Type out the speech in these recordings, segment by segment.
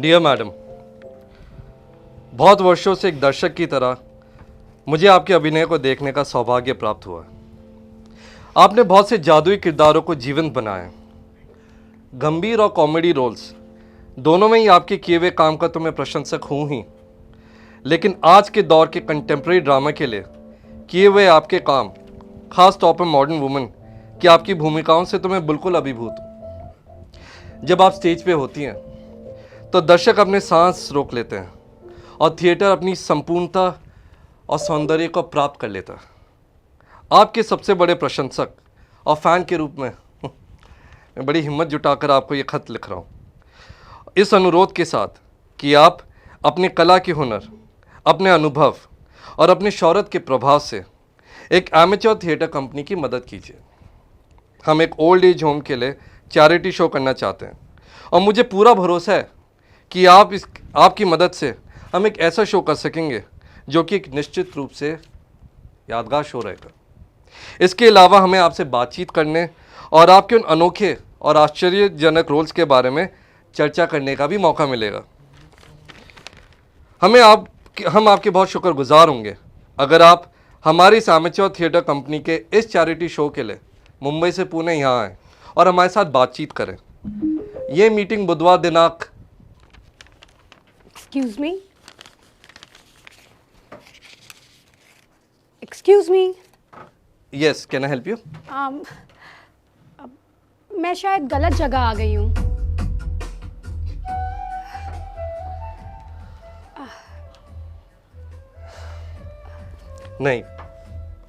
Dear madam, बहुत वर्षों से एक दर्शक की तरह मुझे आपके अभिनय को देखने का सौभाग्य प्राप्त हुआ। आपने बहुत से जादुई किरदारों को जीवंत बनाया है। गंभीर और कॉमेडी रोल्स दोनों में ही आपके किए हुए काम का तो मैं प्रशंसक हूँ ही, लेकिन आज के दौर के कंटेम्प्रेरी ड्रामा के लिए किए हुए आपके काम, खास तौर पर मॉडर्न वुमेन की आपकी भूमिकाओं से तो मैं बिल्कुल अभिभूत हूँ। जब आप स्टेज पे होती हैं तो दर्शक अपने सांस रोक लेते हैं और थिएटर अपनी संपूर्णता और सौंदर्य को प्राप्त कर लेता है। आपके सबसे बड़े प्रशंसक और फैन के रूप में मैं बड़ी हिम्मत जुटाकर आपको ये खत लिख रहा हूँ, इस अनुरोध के साथ कि आप अपने कला के हुनर, अपने अनुभव और अपने शौहरत के प्रभाव से एक एमेच्योर थिएटर कंपनी की मदद कीजिए। हम एक ओल्ड एज होम के लिए चैरिटी शो करना चाहते हैं और मुझे पूरा भरोसा है कि आपकी मदद से हम एक ऐसा शो कर सकेंगे जो कि एक निश्चित रूप से यादगार शो रहेगा। इसके अलावा हमें आपसे बातचीत करने और आपके उन अनोखे और आश्चर्यजनक रोल्स के बारे में चर्चा करने का भी मौका मिलेगा। हम आपके बहुत शुक्रगुजार होंगे अगर आप हमारी इस एमेच्योर थिएटर कंपनी के इस चैरिटी शो के लिए मुंबई से पुणे यहाँ आएँ और हमारे साथ बातचीत करें। ये मीटिंग बुधवार दिनांक Excuse me. Yes, can I help you? मैं शायद गलत जगह आ गई हूँ। नहीं,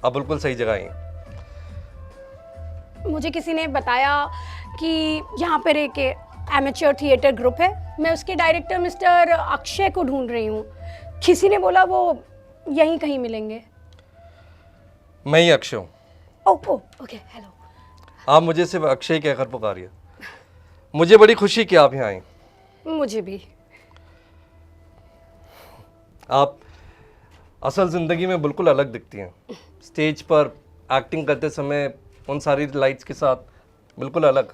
आप बिल्कुल सही जगह आई हैं। मुझे किसी ने बताया कि यहाँ पर एक एमेच्योर थिएटर ग्रुप है। मैं उसके डायरेक्टर मिस्टर अक्षय को ढूंढ रही हूँ। किसी ने बोला वो यहीं कहीं मिलेंगे। मैं ही अक्षय हूँ। Okay, hello. आप मुझे सिर्फ अक्षय कहकर पुकारिए। मुझे बड़ी खुशी कि आप यहाँ आई। मुझे भी। आप असल ज़िंदगी में बिल्कुल अलग दिखती हैं। स्टेज पर एक्टिंग करते समय उन सारी लाइट्स के साथ बिल्कुल अलग।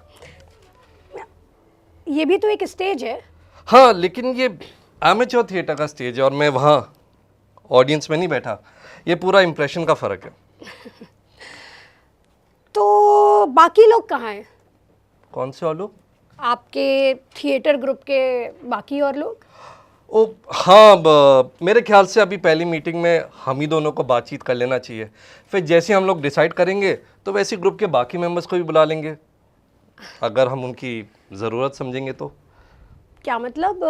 ये भी तो एक स्टेज है। हाँ, लेकिन ये एमेच्योर थिएटर का स्टेज है और मैं वहाँ ऑडियंस में नहीं बैठा। ये पूरा इम्प्रेशन का फ़र्क है। तो बाकी लोग कहाँ हैं? कौन से और लोग? आपके थिएटर ग्रुप के बाकी और लोग? ओ हाँ, मेरे ख्याल से अभी पहली मीटिंग में हम ही दोनों को बातचीत कर लेना चाहिए। फिर जैसे हम लोग डिसाइड करेंगे तो वैसे ग्रुप के बाकी मेंबर्स को भी बुला लेंगे, अगर हम उनकी ज़रूरत समझेंगे तो। क्या मतलब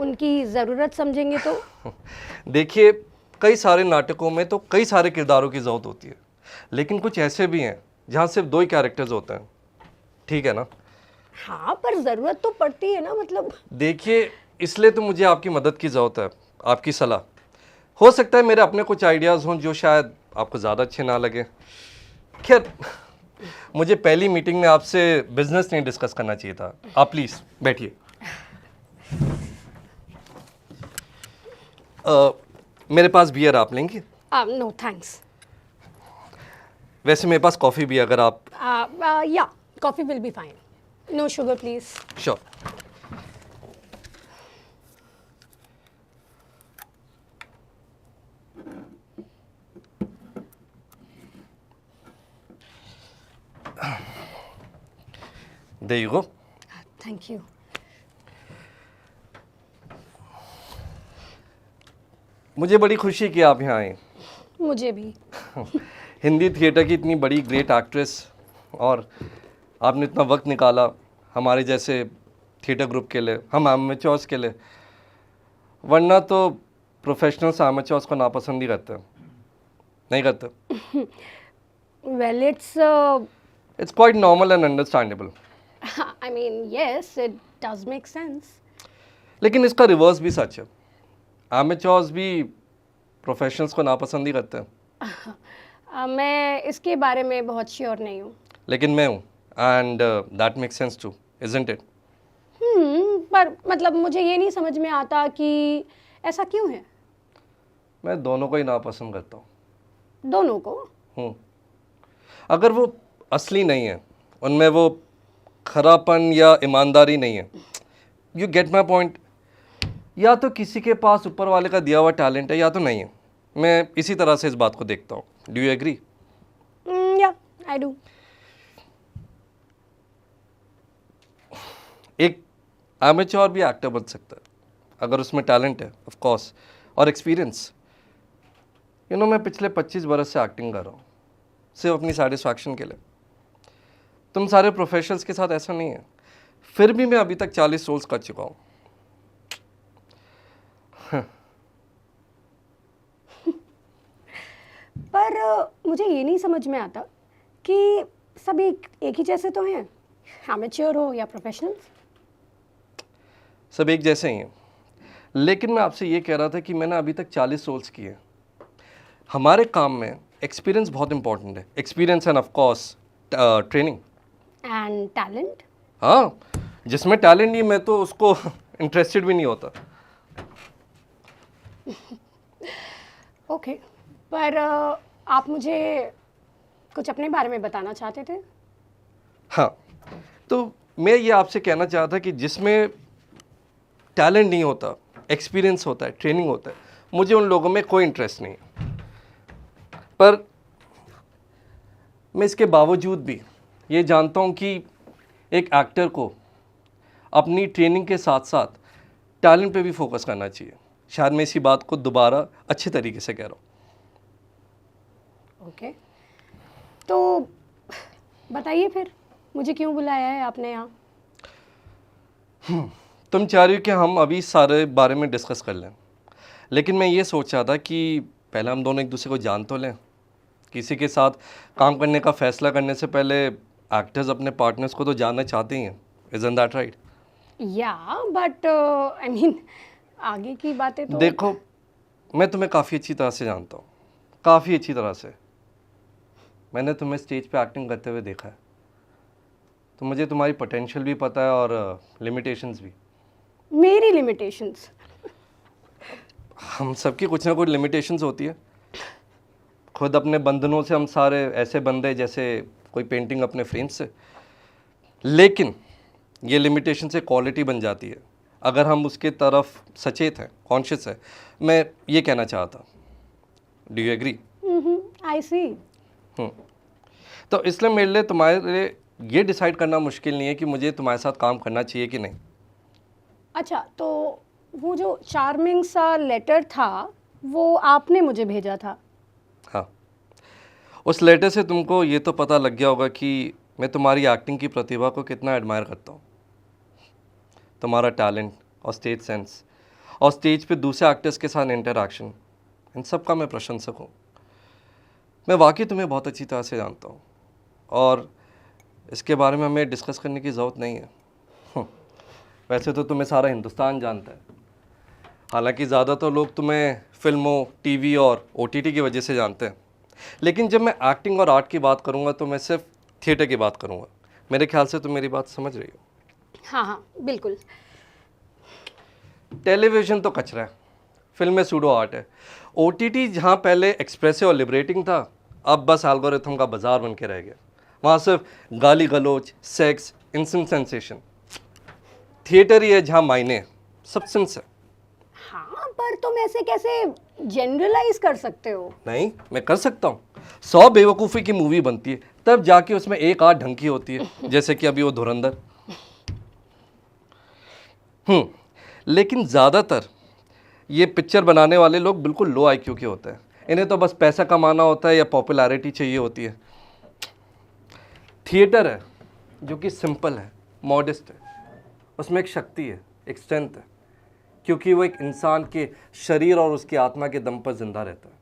उनकी ज़रूरत समझेंगे तो? देखिए, कई सारे नाटकों में तो कई सारे किरदारों की ज़रूरत होती है, लेकिन कुछ ऐसे भी हैं जहाँ सिर्फ 2 ही कैरेक्टर्स होते हैं। ठीक है ना? हाँ, पर ज़रूरत तो पड़ती है ना, मतलब। देखिए, इसलिए तो मुझे आपकी मदद की ज़रूरत है, आपकी सलाह। हो सकता है मेरे अपने कुछ आइडियाज़ हों जो शायद आपको ज़्यादा अच्छे ना लगे। खैर, मुझे पहली मीटिंग में आपसे बिजनेस नहीं डिस्कस करना चाहिए था। आप प्लीज़ बैठिए। मेरे पास बियर आप लेंगे? No thanks. वैसे मेरे पास कॉफ़ी भी, अगर आप। या coffee will be fine. No sugar please. Sure. There you go. Thank you. मुझे बड़ी खुशी कि आप यहाँ आए। मुझे भी। हिंदी थिएटर की इतनी बड़ी ग्रेट एक्ट्रेस, और आपने इतना वक्त निकाला हमारे जैसे थिएटर ग्रुप के लिए, हम एमेच्योर्स के लिए। वरना तो प्रोफेशनल्स एमेच्योर्स को नापसंद ही करते हैं, नहीं करते? Well, it's quite normal and understandable. I mean yes, it does make sense. लेकिन इसका रिवर्स भी सच है। एमेच्योर्स भी प्रोफेशनल्स को नापसंद ही करते हैं। मैं इसके बारे में बहुत श्योर नहीं हूँ। लेकिन मैं हूँ, and that makes sense too, isn't it? पर मतलब मुझे ये नहीं समझ में आता कि ऐसा क्यों है। मैं दोनों को ही नापसंद करता हूँ। दोनों को? अगर वो असली नहीं है, उनमें वो खरापन या ईमानदारी नहीं है, यू गेट माई पॉइंट, या तो किसी के पास ऊपर वाले का दिया हुआ टैलेंट है या तो नहीं है। मैं इसी तरह से इस बात को देखता हूँ। Do you agree? Yeah I do. एक एमेच्योर भी एक्टर बन सकता है अगर उसमें टैलेंट है, ऑफ कोर्स, और एक्सपीरियंस। मैं पिछले 25 बरस से एक्टिंग कर रहा हूँ सिर्फ अपनी सेटिस्फैक्शन के लिए। तुम सारे प्रोफेशनल्स के साथ ऐसा नहीं है। फिर भी मैं अभी तक 40 रोल्स कर चुका हूँ। पर मुझे ये नहीं समझ में आता कि सब एक ही जैसे तो हैं, एमेच्योर हो या प्रोफेशनल्स। सब एक जैसे ही हैं, लेकिन मैं आपसे ये कह रहा था कि मैंने अभी तक 40 रोल्स किए। हमारे काम में एक्सपीरियंस बहुत इंपॉर्टेंट है। Experience end of course training. And talent? हाँ, जिसमें टैलेंट नहीं मैं तो उसको इंटरेस्टेड भी नहीं होता। ओके, पर आप मुझे कुछ अपने बारे में बताना चाहते थे? हाँ, तो मैं ये आपसे कहना चाहता था कि जिसमें टैलेंट नहीं होता, एक्सपीरियंस होता है, ट्रेनिंग होता है, मुझे उन लोगों में कोई इंटरेस्ट नहीं है। पर मैं इसके बावजूद भी ये जानता हूँ कि एक एक्टर को अपनी ट्रेनिंग के साथ साथ टैलेंट पे भी फोकस करना चाहिए। शायद मैं इसी बात को दोबारा अच्छे तरीके से कह रहा हूँ। ओके, तो बताइए फिर मुझे क्यों बुलाया है आपने यहाँ? तुम चाह रही हो कि हम अभी सारे बारे में डिस्कस कर लें, लेकिन मैं ये सोच रहा था कि पहले हम दोनों एक दूसरे को जान तो लें। किसी के साथ काम करने का फैसला करने से पहले एक्टर्स अपने पार्टनर्स को तो जानना चाहते ही हैं। Isn't that right? या बट आई मीन आगे की बातें तो देखो, मैं तुम्हें काफ़ी अच्छी तरह से जानता हूँ, काफ़ी अच्छी तरह से। मैंने तुम्हें स्टेज पे एक्टिंग करते हुए देखा है, तो मुझे तुम्हारी पोटेंशियल भी पता है और लिमिटेशंस भी। मेरी लिमिटेशंस? हम सबकी कुछ ना कुछ लिमिटेशंस होती है। खुद अपने बंधनों से हम सारे ऐसे बंधे जैसे कोई पेंटिंग अपने फ्रेम से, लेकिन ये लिमिटेशन से क्वालिटी बन जाती है अगर हम उसके तरफ सचेत हैं, कॉन्शियस है। मैं ये कहना चाहता। Do you agree? I see. तो इसलिए मेरे लिए तुम्हारे लिए ये डिसाइड करना मुश्किल नहीं है कि मुझे तुम्हारे साथ काम करना चाहिए कि नहीं। अच्छा, तो वो जो चार्मिंग सा लेटर था वो आपने मुझे भेजा था? हाँ, उस लेटर से तुमको ये तो पता लग गया होगा कि मैं तुम्हारी एक्टिंग की प्रतिभा को कितना एडमायर करता हूँ। तुम्हारा टैलेंट और स्टेज सेंस और स्टेज पे दूसरे एक्टर्स के साथ इंटरैक्शन, इन सब का मैं प्रशंसक हूँ। मैं वाकई तुम्हें बहुत अच्छी तरह से जानता हूँ और इसके बारे में हमें डिस्कस करने की ज़रूरत नहीं है। वैसे तो तुम्हें सारा हिंदुस्तान जानता है, हालांकि ज़्यादातर लोग तुम्हें फिल्मों, टीवी और ओटीटी की वजह से जानते हैं, लेकिन जब मैं एक्टिंग और आर्ट की बात करूँगा तो मैं सिर्फ थिएटर की बात करूँगा। मेरे ख्याल से तुम मेरी बात समझ रही हो। हाँ हाँ बिल्कुल। टेलीविज़न तो कचरा है, फिल्में सूडो आर्ट है। ओटीटी जहाँ पहले एक्सप्रेसिव और लिबरेटिंग था, अब बस एल्गोरिथम का बाजार बन के रह गया। वहाँ सिर्फ गाली गलोच, सेक्स, इंस्टेंट सेंसेशन। थिएटर ही है जहाँ मायने, सब्सटेंस है। हाँ, पर तुम ऐसे कैसे जनरलाइज कर सकते हो? नहीं, मैं कर सकता हूँ। 100 बेवकूफ़ी की मूवी बनती है तब जाके उसमें एक आध ढंग की होती है, जैसे कि अभी वो धुरंधर। लेकिन ज़्यादातर ये पिक्चर बनाने वाले लोग बिल्कुल लो आईक्यू के होते हैं। इन्हें तो बस पैसा कमाना होता है या पॉपुलैरिटी चाहिए होती है। थिएटर है जो कि सिंपल है, मॉडेस्ट है, उसमें एक शक्ति है, एक स्ट्रेंथ है, क्योंकि वो एक इंसान के शरीर और उसकी आत्मा के दम पर जिंदा रहता है।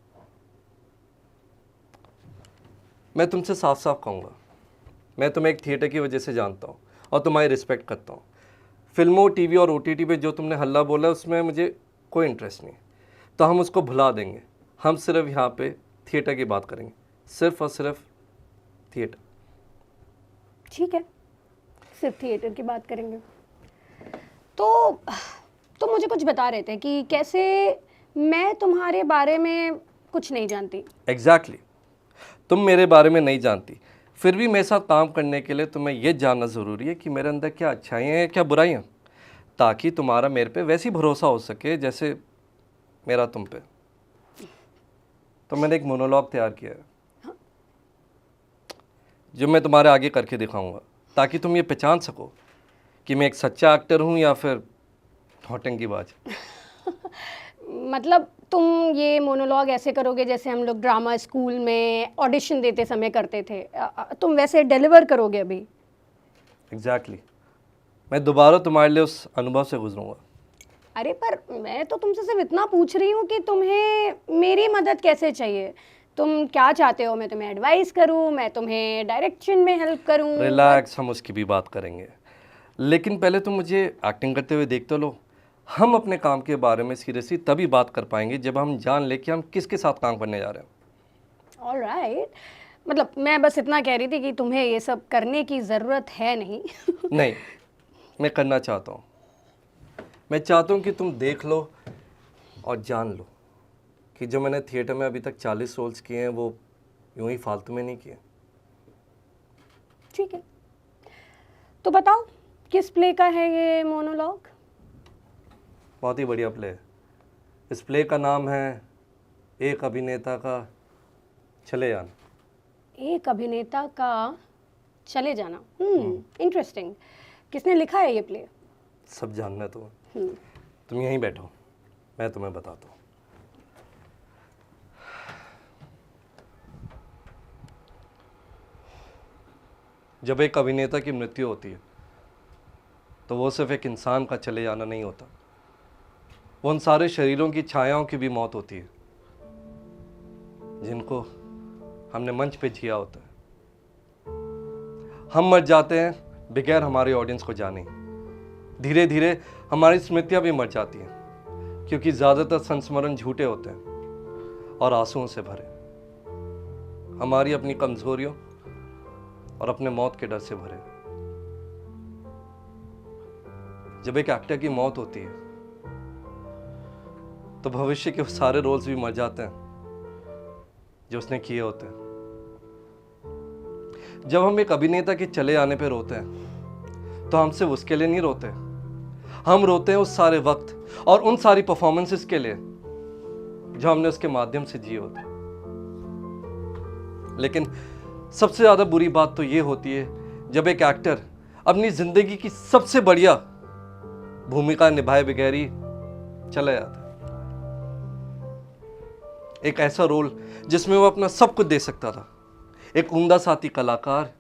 मैं तुमसे साफ साफ कहूँगा, मैं तुम्हें एक थिएटर की वजह से जानता हूँ और तुम्हारी रिस्पेक्ट करता हूँ। फिल्मों, टीवी और ओटीटी पे जो तुमने हल्ला बोला उसमें मुझे कोई इंटरेस्ट नहीं, तो हम उसको भुला देंगे। हम सिर्फ यहाँ पे थिएटर की बात करेंगे, सिर्फ और सिर्फ थिएटर। ठीक है, सिर्फ थिएटर की बात करेंगे। तो मुझे कुछ बता रहे थे कि कैसे मैं तुम्हारे बारे में कुछ नहीं जानती। एग्जैक्टली, तुम मेरे बारे में नहीं जानती, फिर भी मेरे साथ काम करने के लिए तुम्हें यह जानना ज़रूरी है कि मेरे अंदर क्या अच्छाइयाँ हैं, क्या बुराइयाँ, ताकि तुम्हारा मेरे पे वैसी भरोसा हो सके जैसे मेरा तुम पे। तो मैंने एक मोनोलॉग तैयार किया है जो मैं तुम्हारे आगे करके दिखाऊंगा, ताकि तुम ये पहचान सको कि मैं एक सच्चा एक्टर हूँ या फिर नौटंकीबाज। मतलब तुम ये मोनोलॉग ऐसे करोगे जैसे हम लोग ड्रामा स्कूल में ऑडिशन देते समय करते थे, तुम वैसे डिलीवर करोगे अभी? एग्जैक्टली मैं दोबारा तुम्हारे लिए उस अनुभव से गुजरूंगा। अरे पर मैं तो तुमसे सिर्फ इतना पूछ रही हूँ कि तुम्हें मेरी मदद कैसे चाहिए, तुम क्या चाहते हो? मैं तुम्हें एडवाइस करूँ, मैं तुम्हें डायरेक्शन में हेल्प करूँ? रिलैक्स, हम उसकी भी बात करेंगे, लेकिन पहले तुम मुझे एक्टिंग करते हुए देख तो लो। हम अपने काम के बारे में सीरियसली तभी बात कर पाएंगे जब हम जान ले कि हम किसके साथ काम करने जा रहे हैं। ऑलराइट, मतलब मैं बस इतना कह रही थी कि तुम्हें ये सब करने की ज़रूरत है नहीं। नहीं, मैं करना चाहता हूँ। मैं चाहता हूँ कि तुम देख लो और जान लो कि जो मैंने थिएटर में अभी तक 40 रोल्स किए हैं वो यूं ही फालतू में नहीं किए। ठीक है, तो बताओ किस प्ले का है ये मोनोलॉग? बहुत ही बढ़िया प्ले है। इस प्ले का नाम है एक अभिनेता का चले जाना। एक अभिनेता का चले जाना, इंटरेस्टिंग। किसने लिखा है ये प्ले? सब जानना है तुम्हें। तुम यहीं बैठो, मैं तुम्हें बताता हूँ। जब एक अभिनेता की मृत्यु होती है तो वो सिर्फ एक इंसान का चले जाना नहीं होता, वो उन सारे शरीरों की छायाओं की भी मौत होती है जिनको हमने मंच पे जिया होता है। हम मर जाते हैं बगैर हमारे ऑडियंस को जाने। धीरे धीरे हमारी स्मृतियां भी मर जाती हैं, क्योंकि ज़्यादातर संस्मरण झूठे होते हैं और आंसुओं से भरे, हमारी अपनी कमजोरियों और अपने मौत के डर से भरे। जब एक एक्टर की मौत होती है तो भविष्य के सारे रोल्स भी मर जाते हैं जो उसने किए होते हैं। जब हम एक अभिनेता के चले आने पे रोते हैं तो हम सिर्फ उसके लिए नहीं रोते, हम रोते हैं उस सारे वक्त और उन सारी परफॉर्मेंसेस के लिए जो हमने उसके माध्यम से जिए होते। लेकिन सबसे ज्यादा बुरी बात तो ये होती है जब एक एक्टर अपनी जिंदगी की सबसे बढ़िया भूमिका निभाए बगैर ही चला जाता है। एक ऐसा रोल जिसमें वो अपना सब कुछ दे सकता था, एक उम्दा साथी कलाकार,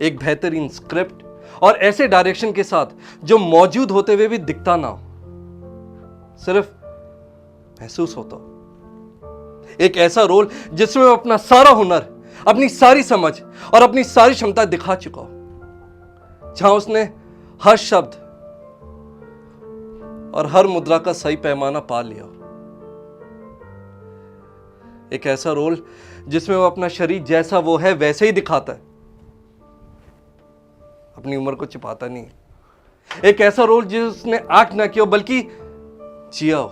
एक बेहतरीन स्क्रिप्ट और ऐसे डायरेक्शन के साथ जो मौजूद होते हुए भी दिखता ना हो, सिर्फ महसूस होता हो। एक ऐसा रोल जिसमें वो अपना सारा हुनर, अपनी सारी समझ और अपनी सारी क्षमता दिखा चुका हो, जहां उसने हर शब्द और हर मुद्रा का सही पैमाना पा लिया हो। एक ऐसा रोल जिसमें वो अपना शरीर जैसा वो है वैसे ही दिखाता है, अपनी उम्र को छिपाता नहीं। एक ऐसा रोल जिसने एक्ट ना किया बल्कि जिया हो।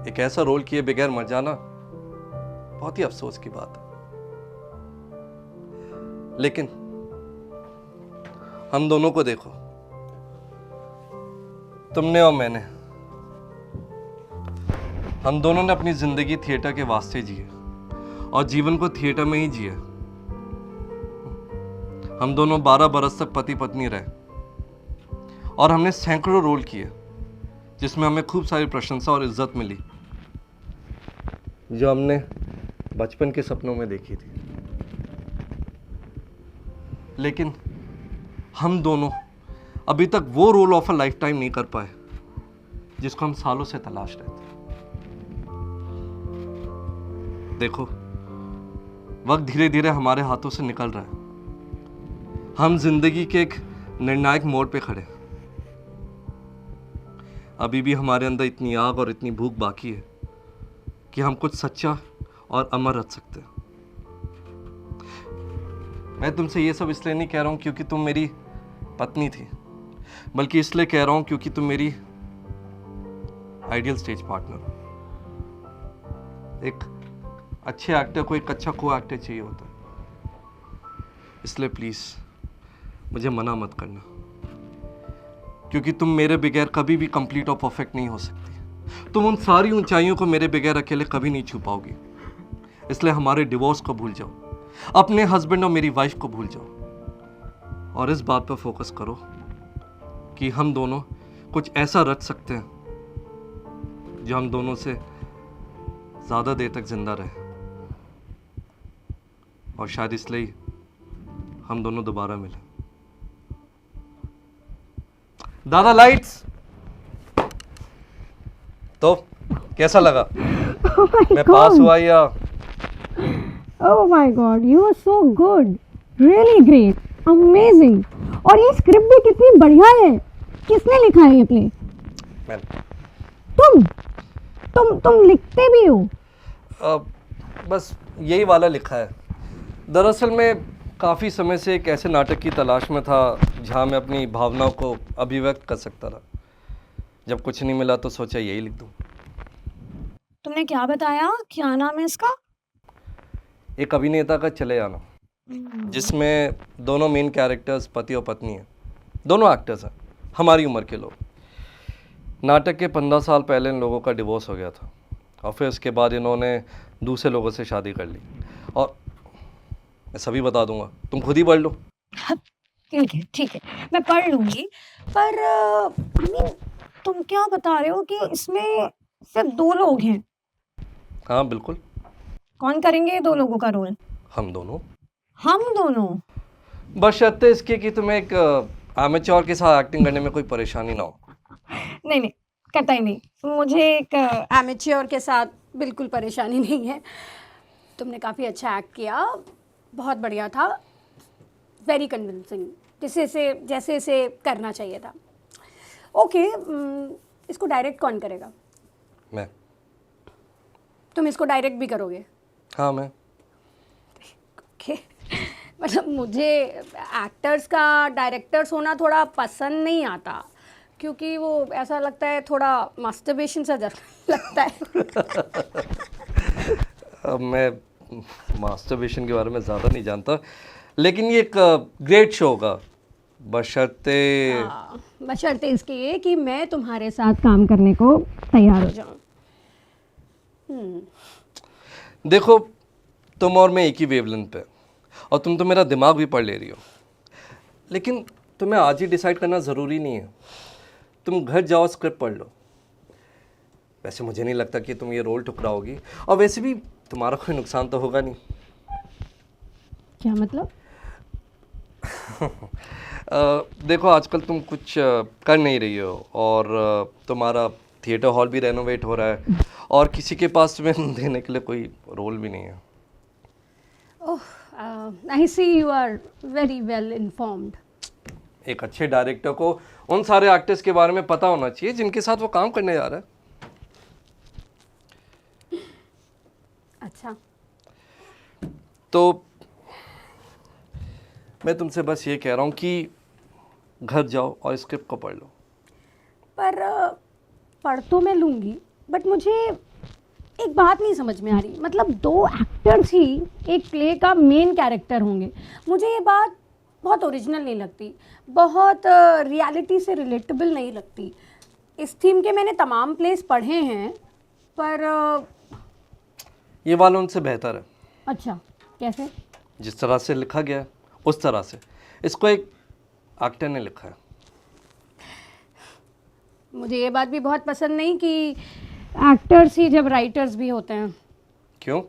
एक ऐसा रोल किए बगैर मर जाना बहुत ही अफसोस की बात है। लेकिन हम दोनों को देखो, तुमने और मैंने, हम दोनों ने अपनी जिंदगी थिएटर के वास्ते जिए और जीवन को थिएटर में ही जिए। हम दोनों 12 बरस तक पति पत्नी रहे और हमने सैकड़ों रोल किए जिसमें हमें खूब सारी प्रशंसा और इज्जत मिली जो हमने बचपन के सपनों में देखी थी। लेकिन हम दोनं अभी तक वो role of a lifetime नहीं कर पाए जिसको हम सालों से तलाश रहे थे। देखो, वक्त धीरे धीरे हमारे हाथों से निकल रहा है। हम जिंदगी के एक निर्णायक मोड़ पे खड़े हैं। अभी भी हमारे अंदर इतनी आग और इतनी भूख बाकी है कि हम कुछ सच्चा और अमर रख सकते हैं। मैं तुमसे ये सब इसलिए नहीं कह रहा हूं क्योंकि तुम मेरी पत्नी थी, बल्कि इसलिए कह रहा हूं क्योंकि तुम मेरी आइडियल स्टेज पार्टनर हो। एक अच्छे एक्टर को एक अच्छा को एक्टर चाहिए होता है, इसलिए प्लीज मुझे मना मत करना। क्योंकि तुम मेरे बगैर कभी भी कंप्लीट और परफेक्ट नहीं हो सकती। तुम उन सारी ऊंचाइयों को मेरे बगैर अकेले कभी नहीं छू पाओगी। इसलिए हमारे डिवोर्स को भूल जाओ, अपने हस्बैंड और मेरी वाइफ को भूल जाओ और इस बात पर फोकस करो कि हम दोनों कुछ ऐसा रच सकते हैं जो हम दोनों से ज़्यादा देर तक जिंदा रहे। और शायद इसलिए हम दोनों दोबारा मिले। दादा लाइट्स। तो कैसा लगा? मैं पास हुआ या? Oh my God, you are so good, really great, amazing. और ये स्क्रिप्ट भी कितनी बढ़िया है। किसने लिखा है ये प्ले? मैंने। तुम लिखते भी हो? बस यही वाला लिखा है। दरअसल मैं काफ़ी समय से एक ऐसे नाटक की तलाश में था जहाँ मैं अपनी भावनाओं को अभिव्यक्त कर सकता था। जब कुछ नहीं मिला तो सोचा यही लिख दूँ। तुमने क्या बताया? क्या नाम है इसका? एक अभिनेता का चले जाना, जिसमें दोनों मेन कैरेक्टर्स पति और पत्नी हैं। दोनों एक्टर्स हैं, हमारी उम्र के लोग। नाटक के 15 साल पहले इन लोगों का डिवोर्स हो गया था और फिर उसके बाद इन्होंने दूसरे लोगों से शादी कर ली। और मैं सभी बता दूंगा, तुम खुद ही पढ़ लो। ठीक है, मैं पढ़ लूंगी। पर तुम क्या बता रहे हो कि इसमें सिर्फ 2 लोग हैं? हाँ बिल्कुल। कौन करेंगे 2 लोगों का रोल? हम दोनों। हम दोनों? बशर्ते इसके कि तुम्हें एक एमेच्योर के साथ एक्टिंग करने में कोई परेशानी ना हो। नहीं, कतई नहीं। मुझे एक एमेच्योर के साथ बिल्कुल परेशानी नहीं है। तुमने काफ़ी अच्छा एक्ट किया, बहुत बढ़िया था, वेरी कन्विंसिंग, जैसे इसे करना चाहिए था। ओके, इसको डायरेक्ट कौन करेगा? मैं। तुम इसको डायरेक्ट भी करोगे? हाँ मैं। ओके, मतलब मुझे एक्टर्स का डायरेक्टर्स होना थोड़ा पसंद नहीं आता, क्योंकि वो ऐसा लगता है थोड़ा मास्टरबेशन सा लगता है। अब मैं मास्टरबेशन के बारे में ज़्यादा नहीं जानता, लेकिन ये एक ग्रेट शो होगा बशर्ते इसके ये कि मैं तुम्हारे साथ काम करने को तैयार हो जाऊं। देखो, तुम और मैं एक ही वेवलेंथ पे, और तुम तो मेरा दिमाग भी पढ़ ले रही हो। लेकिन तुम्हें आज ही डिसाइड करना ज़रूरी नहीं है। तुम घर जाओ, स्क्रिप्ट पढ़ लो। वैसे मुझे नहीं लगता कि तुम ये रोल ठुकराओगी, और वैसे भी तुम्हारा कोई नुकसान तो होगा नहीं। क्या मतलब? देखो, आजकल तुम कुछ कर नहीं रही हो, और तुम्हारा थिएटर हॉल भी रेनोवेट हो रहा है, और किसी के पास तुम्हें देने के लिए कोई रोल भी नहीं है। I see you are very well informed. एक अच्छे डायरेक्टर को उन सारे एक्टर्स के बारे में पता होना चाहिए जिनके साथ वो काम करने जा रहा है। अच्छा, तो मैं तुमसे बस ये कह रहा हूँ कि घर जाओ और स्क्रिप्ट को पढ़ लो। पर पढ़ तो मैं लूँगी, बट मुझे एक बात नहीं समझ में आ रही। मतलब 2 एक्टर्स ही एक प्ले का मेन कैरेक्टर होंगे। मुझे ये बात बहुत ओरिजिनल नहीं लगती, बहुत रियलिटी से रिलेटेबल नहीं लगती। इस थीम के मैंने तमाम प्लेस पढ़े हैं, पर ये वाला उनसे बेहतर है। अच्छा, कैसे? जिस तरह से लिखा गया है उस तरह से। इसको एक एक्टर ने लिखा है। मुझे ये बात भी बहुत पसंद नहीं कि एक्टर्स ही जब राइटर्स भी होते हैं। क्यों?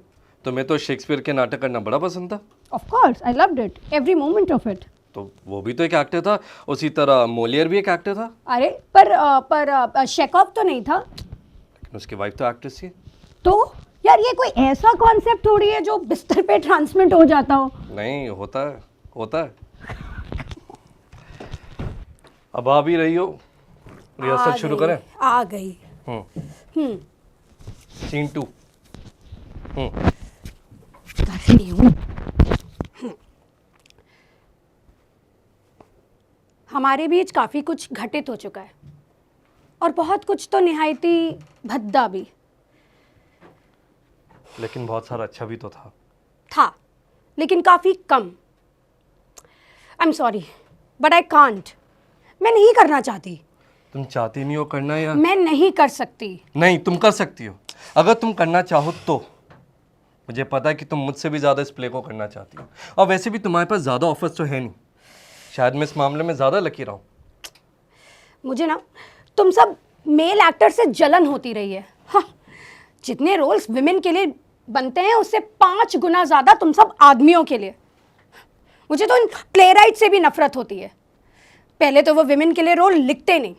तुम्हें तो शेक्सपियर के नाटक करना बड़ा पसंद था। Of course, I loved it, every moment of it. तो वो भी तो एक एक्टर था, उसी तरह मोलियर भी एक एक्टर था। अरे पर शेकॉफ तो नहीं था। लेकिन उसकी वाइफ तो एक्ट्रेस थी। तो यार, ये कोई ऐसा कॉन्सेप्ट थोड़ी है जो बिस्तर पे ट्रांसमिट हो जाता हो। नहीं होता है। अब आ भी रही हो, रिहर्सल शुरू करें? आ गई। सीन 2। कर रही हूँ। हमारे बीच काफ़ी कुछ घटित हो चुका है, और बहुत कुछ तो निहायती भद्दा भी। लेकिन बहुत सारा अच्छा भी तो था, लेकिन काफ़ी कम। I am sorry, but I can't. मैं नहीं करना चाहती। तुम चाहती नहीं हो करना या मैं नहीं कर सकती। नहीं? तुम कर सकती हो अगर तुम करना चाहो तो। मुझे पता है कि तुम मुझसे भी ज़्यादा इस प्ले को करना चाहती हो, और वैसे भी तुम्हारे पास ज़्यादा ऑफर्स तो है नहीं। शायद मैं इस मामले में ज़्यादा लकी रहा हूँ। मुझे ना तुम सब मेल एक्टर से जलन होती रही है। हाँ, जितने रोल्स विमेन के लिए बनते हैं उससे 5 गुना ज़्यादा तुम सब आदमियों के लिए। मुझे तो इन प्लेराइट से भी नफरत होती है। पहले तो वो विमेन के लिए रोल लिखते नहीं,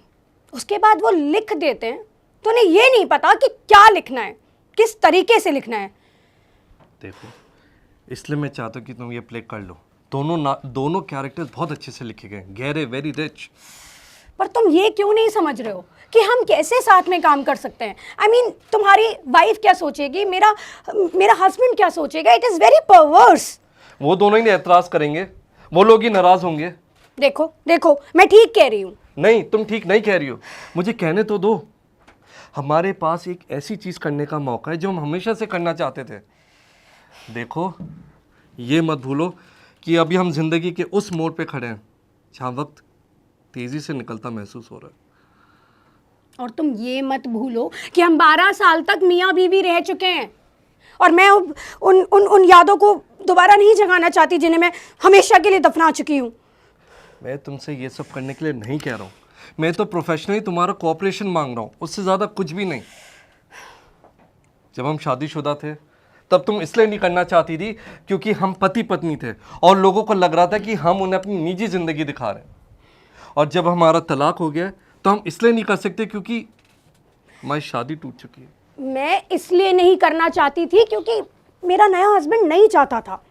उसके बाद वो लिख देते हैं तो उन्हें ये नहीं पता कि क्या लिखना है, किस तरीके से लिखना है। देखो, इसलिए मैं चाहता हूँ कि तुम ये प्ले कर लो। दोनों कैरेक्टर्स बहुत अच्छे से लिखे गए, गहरे, वेरी रिच। पर तुम ये क्यों नहीं समझ रहे हो कि हम कैसे साथ में काम कर सकते हैं? I mean, तुम्हारी वाइफ क्या सोचेगी, मेरा हस्बैंड क्या सोचेगा? It is very परवर्स। वो दोनों ही एतराज़ करेंगे, वो लोग ही नाराज़ होंगे। देखो देखो, मैं ठीक कह रही हूँ। नहीं, तुम ठीक नहीं कह रही हो। मुझे कहने तो दो। हमारे पास एक ऐसी चीज़ करने का मौका है जो हम हमेशा से करना चाहते थे। देखो, ये मत भूलो कि अभी हम जिंदगी के उस मोड़ पे खड़े हैं जहाँ वक्त तेज़ी से निकलता महसूस हो रहा है। और तुम ये मत भूलो कि हम 12 साल तक मियाँ बीवी रह चुके हैं, और मैं उन यादों को दोबारा नहीं जगाना चाहती जिन्हें मैं हमेशा के लिए दफना चुकी हूँ। मैं तुमसे ये सब करने के लिए नहीं कह रहा हूँ। मैं तो प्रोफेशनली तुम्हारा कोऑपरेशन मांग रहा हूँ, उससे ज़्यादा कुछ भी नहीं। जब हम शादीशुदा थे तब तुम इसलिए नहीं करना चाहती थी क्योंकि हम पति पत्नी थे और लोगों को लग रहा था कि हम उन्हें अपनी निजी ज़िंदगी दिखा रहे हैं। और जब हमारा तलाक हो गया तो हम इसलिए नहीं कर सकते क्योंकि हमारी शादी टूट चुकी है। मैं इसलिए नहीं करना चाहती थी क्योंकि मेरा नया हस्बैंड नहीं चाहता था।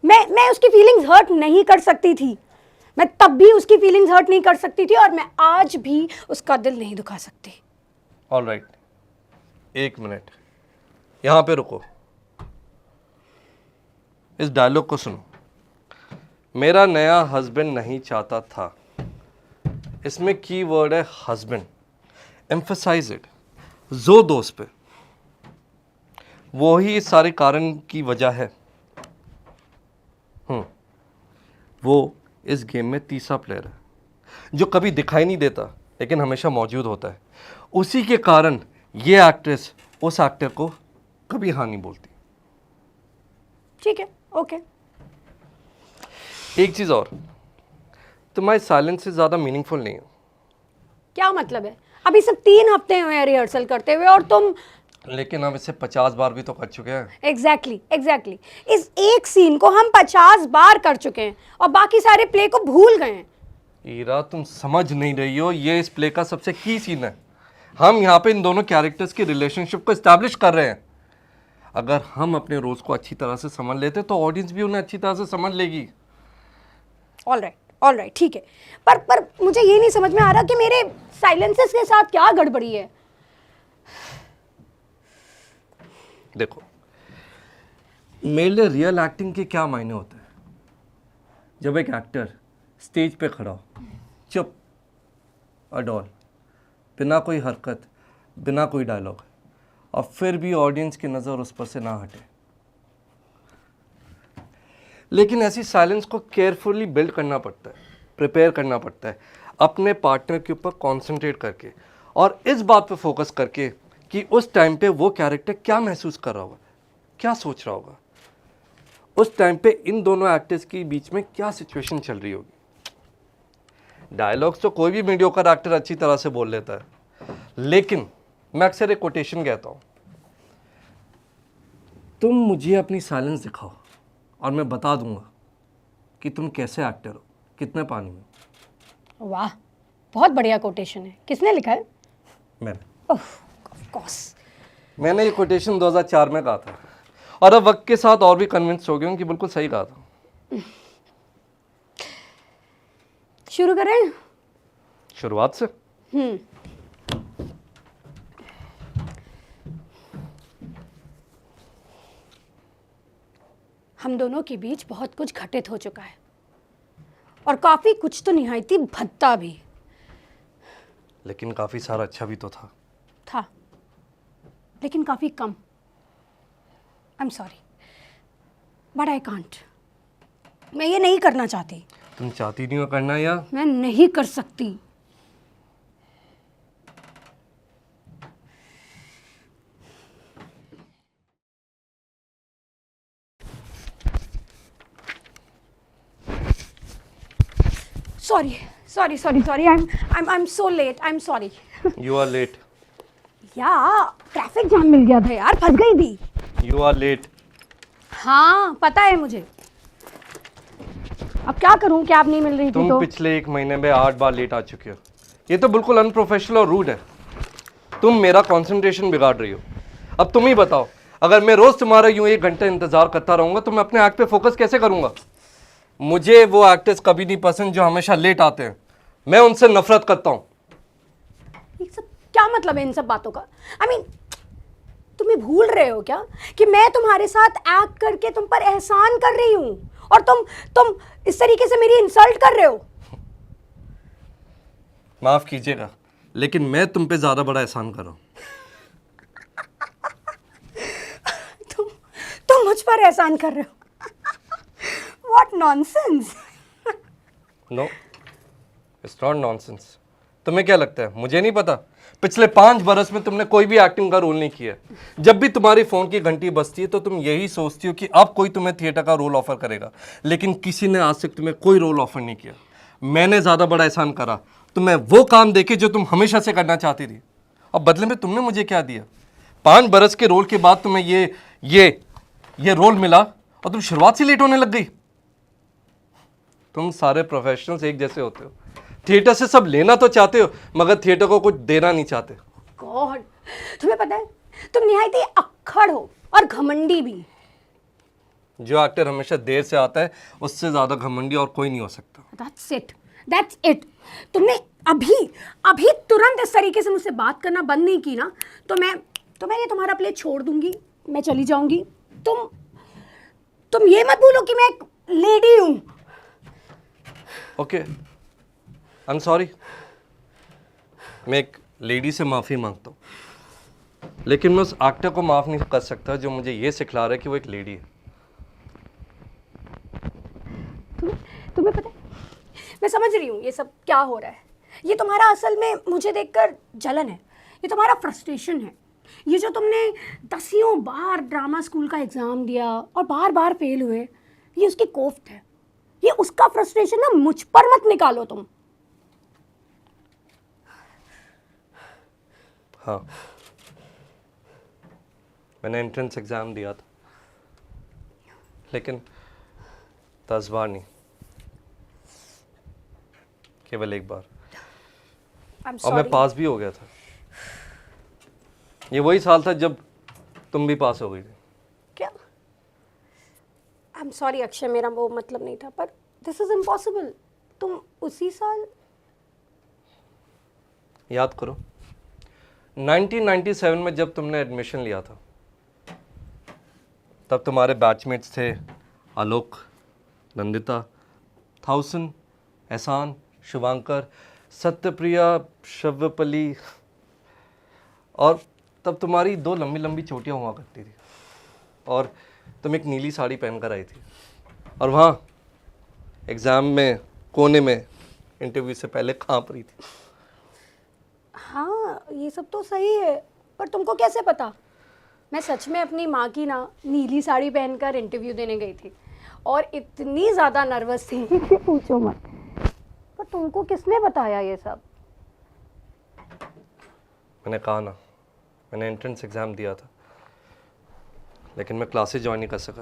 मैं उसकी फीलिंग्स हर्ट नहीं कर सकती थी। मैं तब भी उसकी फीलिंग्स हर्ट नहीं कर सकती थी, और मैं आज भी उसका दिल नहीं दुखा सकती। ऑलराइट, 1 मिनट यहाँ पे रुको। इस डायलॉग को सुनो। मेरा नया हस्बैंड नहीं चाहता था, इसमें की वर्ड है हस्बैंड। एम्फसाइज इट, जो दोस्त पे। वो ही इस सारे कारण की वजह है। वो इस गेम में तीसरा प्लेयर है जो कभी दिखाई नहीं देता लेकिन हमेशा मौजूद होता है। उसी के कारण ये एक्ट्रेस उस एक्टर को कभी हाँ नहीं बोलती। ठीक है, ओके। एक चीज़ और, तुम्हारे साइलेंस से ज़्यादा मीनिंगफुल नहीं हो। क्या मतलब है? अभी सिर्फ 3 हफ्ते हुए हैं रिहर्सल करते हुए, और तुम। लेकिन हम इसे 50 बार भी तो कर चुके हैं। एग्जैक्टली। इस एक सीन को हम 50 बार कर चुके हैं और बाकी सारे प्ले को भूल गए हैं। ईरा, तुम समझ नहीं रही हो, ये इस प्ले का सबसे की सीन है। हम यहाँ पे इन दोनों कैरेक्टर्स की रिलेशनशिप को इस्टेब्लिश कर रहे हैं। अगर हम अपने रोल्स को अच्छी तरह से समझ लेते तो ऑडियंस भी उन्हें अच्छी तरह से समझ लेगी। ऑलराइट, ठीक है। पर मुझे ये नहीं समझ में आ रहा कि मेरे साइलेंसेस के साथ क्या गड़बड़ी है। देखो, मेरे लिए रियल एक्टिंग के क्या मायने होते हैं। जब एक एक्टर स्टेज पे खड़ा हो, चुप, अडॉल, बिना कोई हरकत, बिना कोई डायलॉग, और फिर भी ऑडियंस की नज़र उस पर से ना हटे। लेकिन ऐसी साइलेंस को केयरफुली बिल्ड करना पड़ता है, प्रिपेयर करना पड़ता है, अपने पार्टनर के ऊपर कॉन्सेंट्रेट करके और इस बात पे फोकस करके कि उस टाइम पे वो कैरेक्टर क्या महसूस कर रहा होगा, क्या सोच रहा होगा, उस टाइम पे इन दोनों एक्टर्स के बीच में क्या सिचुएशन चल रही होगी। डायलॉग्स तो कोई भी मीडियोकर एक्टर अच्छी तरह से बोल लेता है, लेकिन मैं अक्सर एक कोटेशन कहता हूँ, तुम मुझे अपनी साइलेंस दिखाओ और मैं बता दूंगा कि तुम कैसे एक्टर हो, कितने पानी में। वाह, बहुत बढ़िया कोटेशन है। किसने लिखा है? मैंने। Of course. मैंने ये कोटेशन 2004 में कहा था और अब वक्त के साथ और भी कन्विंस हो गया हूँ कि बिल्कुल सही कहा था। शुरू करें? शुरुआत से। हम दोनों के बीच बहुत कुछ घटित हो चुका है, और काफी कुछ तो निहायती भद्दा भी लेकिन काफ़ी सारा अच्छा भी तो था। लेकिन काफी कम। I am sorry, but I can't. मैं ये नहीं करना चाहती। तुम चाहती नहीं हो करना या? मैं नहीं कर सकती। Sorry sorry sorry sorry, I am so late, I am sorry. You are late, yeah traffic jam मिल गया था यार, फंस गई थी। You are late. हाँ पता है मुझे, अब क्या करूं, कैब नहीं मिल रही थी तुम तो। पिछले 1 महीने में 8 बार लेट आ चुके हो। ये तो बिल्कुल अनप्रोफेशनल और रूड है। तुम मेरा कंसंट्रेशन बिगाड़ रही हो। अब तुम ही बताओ, अगर मैं रोज तुम्हारा यूं 1 घंटा इंतजार करता रहूंगा तो मैं अपने एक्ट पे फोकस कैसे करूंगा? मुझे वो एक्टर्स कभी नहीं पसंद जो हमेशा लेट आते हैं। मैं उनसे नफरत करता हूँ। ये सब क्या मतलब है इन सब बातों का? आई मीन तुम्हें भूल रहे हो क्या कि मैं तुम्हारे साथ एक्ट करके तुम पर एहसान कर रही हूँ, और तुम इस तरीके से मेरी इंसल्ट कर रहे हो। माफ कीजिएगा, लेकिन मैं तुम पे ज्यादा बड़ा एहसान कर रहा हूँ। तुम मुझ पर एहसान कर रहे हो? What nonsense. No, it's not nonsense. तुम्हें क्या लगता है मुझे नहीं पता? पिछले 5 बरस में तुमने कोई भी एक्टिंग का रोल नहीं किया है। जब भी तुम्हारी फोन की घंटी बजती है तो तुम यही सोचती हो कि अब कोई तुम्हें थिएटर का रोल ऑफर करेगा, लेकिन किसी ने आज तक तुम्हें कोई रोल ऑफर नहीं किया। मैंने ज्यादा बड़ा एहसान करा, तुम्हें वो काम देके जो तुम हमेशा से करना चाहती थी। अब बदले में तुमने मुझे क्या दिया? 5 बरस के रोल के बाद तुम्हें ये रोल मिला और तुम शुरुआत से लेट होने लग गई। तुम सारे प्रोफेशनल्स एक जैसे होते हो। थिएटर से सब लेना तो चाहते हो, मगर थिएटर को कुछ देना नहीं चाहते। गॉड, तुम्हें पता है तुम निहायत ही अक्खड़ हो और घमंडी भी। जो एक्टर हमेशा देर से आता है उससे ज्यादा घमंडी और कोई नहीं हो सकता। That's it. तुमने अभी तुरंत इस तरीके से मुझसे बात करना बंद नहीं की ना, तो मैं ये तुम्हारा प्ले छोड़ दूंगी, मैं चली जाऊंगी। तुम ये मत भूलो कि मैं एक लेडी हूं। Okay, I am sorry. मैं एक लेडी से माफी मांगता हूँ, लेकिन मैं उस एक्टर को माफ नहीं कर सकता जो मुझे ये सिखला रहा है कि वो एक लेडी है। तुम्हें पता है मैं समझ रही हूँ ये सब क्या हो रहा है। ये तुम्हारा असल में मुझे देखकर जलन है, ये तुम्हारा फ्रस्ट्रेशन है। ये जो तुमने 10 बार ड्रामा स्कूल का एग्ज़ाम दिया और बार बार फेल हुए, ये उसकी कोफ्त है। ये उसका फ्रस्ट्रेशन ना मुझ पर मत निकालो तुम। हाँ, मैंने एंट्रेंस एग्ज़ाम दिया था, लेकिन 10 बार नहीं, केवल 1 बार। और मैं पास भी हो गया था। ये वही साल था जब तुम भी पास हो गई थी। क्या? आई एम सॉरी अक्षय, मेरा वो मतलब नहीं था, पर दिस इज इम्पॉसिबल। तुम उसी साल। याद करो, 1997 में जब तुमने एडमिशन लिया था, तब तुम्हारे बैचमेट्स थे आलोक, नंदिता, थाउसन, एहसान, शुभांकर, सत्यप्रिया, शव्यपली, और तब तुम्हारी 2 लंबी लंबी चोटियाँ हुआ करती थी, और तुम एक नीली साड़ी पहनकर आई थी, और वहाँ एग्ज़ाम में कोने में इंटरव्यू से पहले काँप रही थी। हाँ ये सब तो सही है, पर तुमको कैसे पता? मैं सच में अपनी माँ की ना नीली साड़ी पहनकर इंटरव्यू देने गई थी, और इतनी ज़्यादा नर्वस थी पूछो मत। पर तुमको किसने बताया ये सब? मैंने कहा ना, मैंने एंट्रेंस एग्ज़ाम दिया था, लेकिन मैं क्लासेस ज्वाइन नहीं कर सका।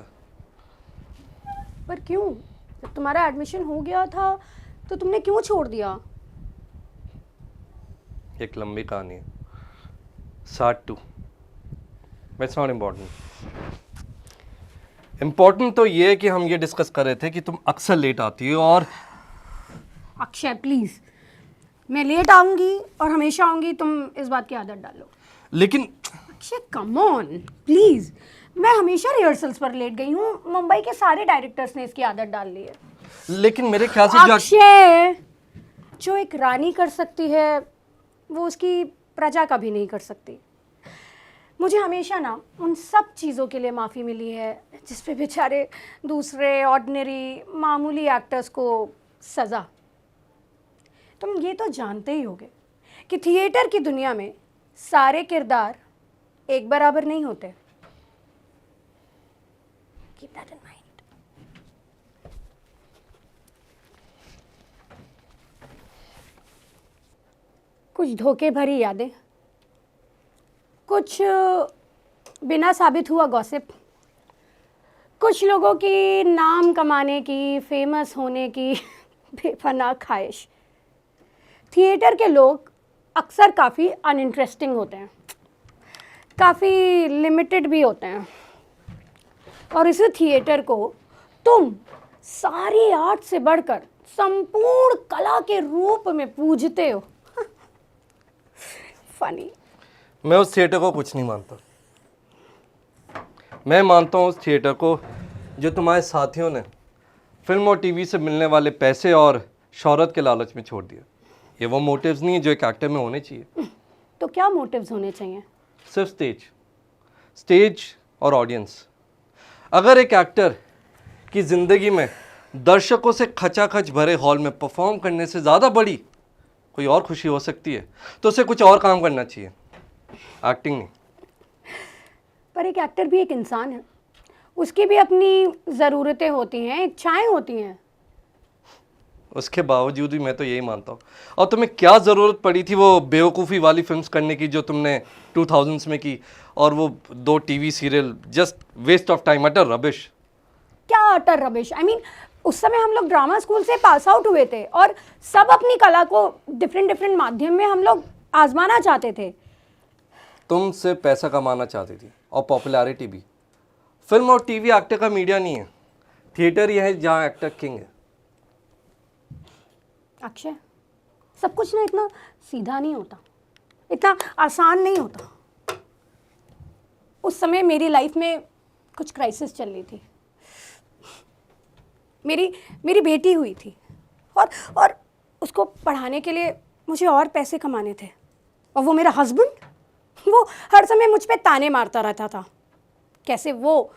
पर क्यों? जब तुम्हारा एडमिशन हो गया था तो तुमने क्यों छोड़ दिया? एक लंबी कहानी है, short 2, but it's not important. Important तो ये है कि हम ये डिस्कस कर रहे थे कि तुम अक्सर लेट आती हो। और अक्षय प्लीज, मैं लेट आऊंगी और हमेशा आऊंगी, तुम इस बात की आदत डालो। लेकिन अक्षय कम ऑन प्लीज, मैं हमेशा रिहर्सल्स पर लेट गई हूँ। मुंबई के सारे डायरेक्टर्स ने इसकी आदत डाल ली है। लेकिन मेरे ख्याल से अक्षय, जो एक रानी कर सकती है वो उसकी प्रजा कभी नहीं कर सकती। मुझे हमेशा ना उन सब चीज़ों के लिए माफ़ी मिली है जिस पे बेचारे दूसरे ऑर्डिनरी मामूली एक्टर्स को सज़ा। तुम ये तो जानते ही होगे कि थिएटर की दुनिया में सारे किरदार एक बराबर नहीं होते। Keep that in mind. कुछ धोखे भरी यादें, कुछ बिना साबित हुआ गॉसिप, कुछ लोगों की नाम कमाने की, फेमस होने की बेपनाह ख्वाहिश। थिएटर के लोग अक्सर काफ़ी अनइंटरेस्टिंग होते हैं, काफ़ी लिमिटेड भी होते हैं, और इस थिएटर को तुम सारी आर्ट से बढ़कर संपूर्ण कला के रूप में पूजते हो। फनी। मैं उस थिएटर को कुछ नहीं मानता। मैं मानता हूँ उस थिएटर को जो तुम्हारे साथियों ने फिल्म और टीवी से मिलने वाले पैसे और शोहरत के लालच में छोड़ दिया। ये वो मोटिव्स नहीं है जो एक एक्टर में होने चाहिए। तो क्या मोटिव्स होने चाहिए? सिर्फ स्टेज और ऑडियंस। अगर एक एक्टर की ज़िंदगी में दर्शकों से खचाखच भरे हॉल में परफॉर्म करने से ज़्यादा बड़ी कोई और खुशी हो सकती है तो उसे कुछ और काम करना चाहिए, एक्टिंग नहीं। पर एक एक्टर भी एक इंसान है, उसकी भी अपनी ज़रूरतें होती हैं, इच्छाएं होती हैं। उसके बावजूद भी मैं तो यही मानता हूँ। और तुम्हें क्या ज़रूरत पड़ी थी वो बेवकूफ़ी वाली फिल्म्स करने की जो तुमने 2000s में की, और वो 2 TV serial, just waste of time, utter rubbish. क्या अटर रबिश? आई मीन उस समय हम लोग ड्रामा स्कूल से पास आउट हुए थे और सब अपनी कला को डिफरेंट माध्यम में हम लोग आजमाना चाहते थे। तुम सिर्फ पैसा कमाना चाहती थी और पॉपुलैरिटी भी। फिल्म और टीवी एक्टर का मीडिया नहीं है, थिएटर ही है जहाँ एक्टर किंग है। अक्षय, सब कुछ ना इतना सीधा नहीं होता, इतना आसान नहीं होता। उस समय मेरी लाइफ में कुछ क्राइसिस चल रही थी। मेरी बेटी हुई थी और उसको पढ़ाने के लिए मुझे और पैसे कमाने थे, और वो मेरा हस्बैंड, वो हर समय मुझ पे ताने मारता रहता था कैसे वो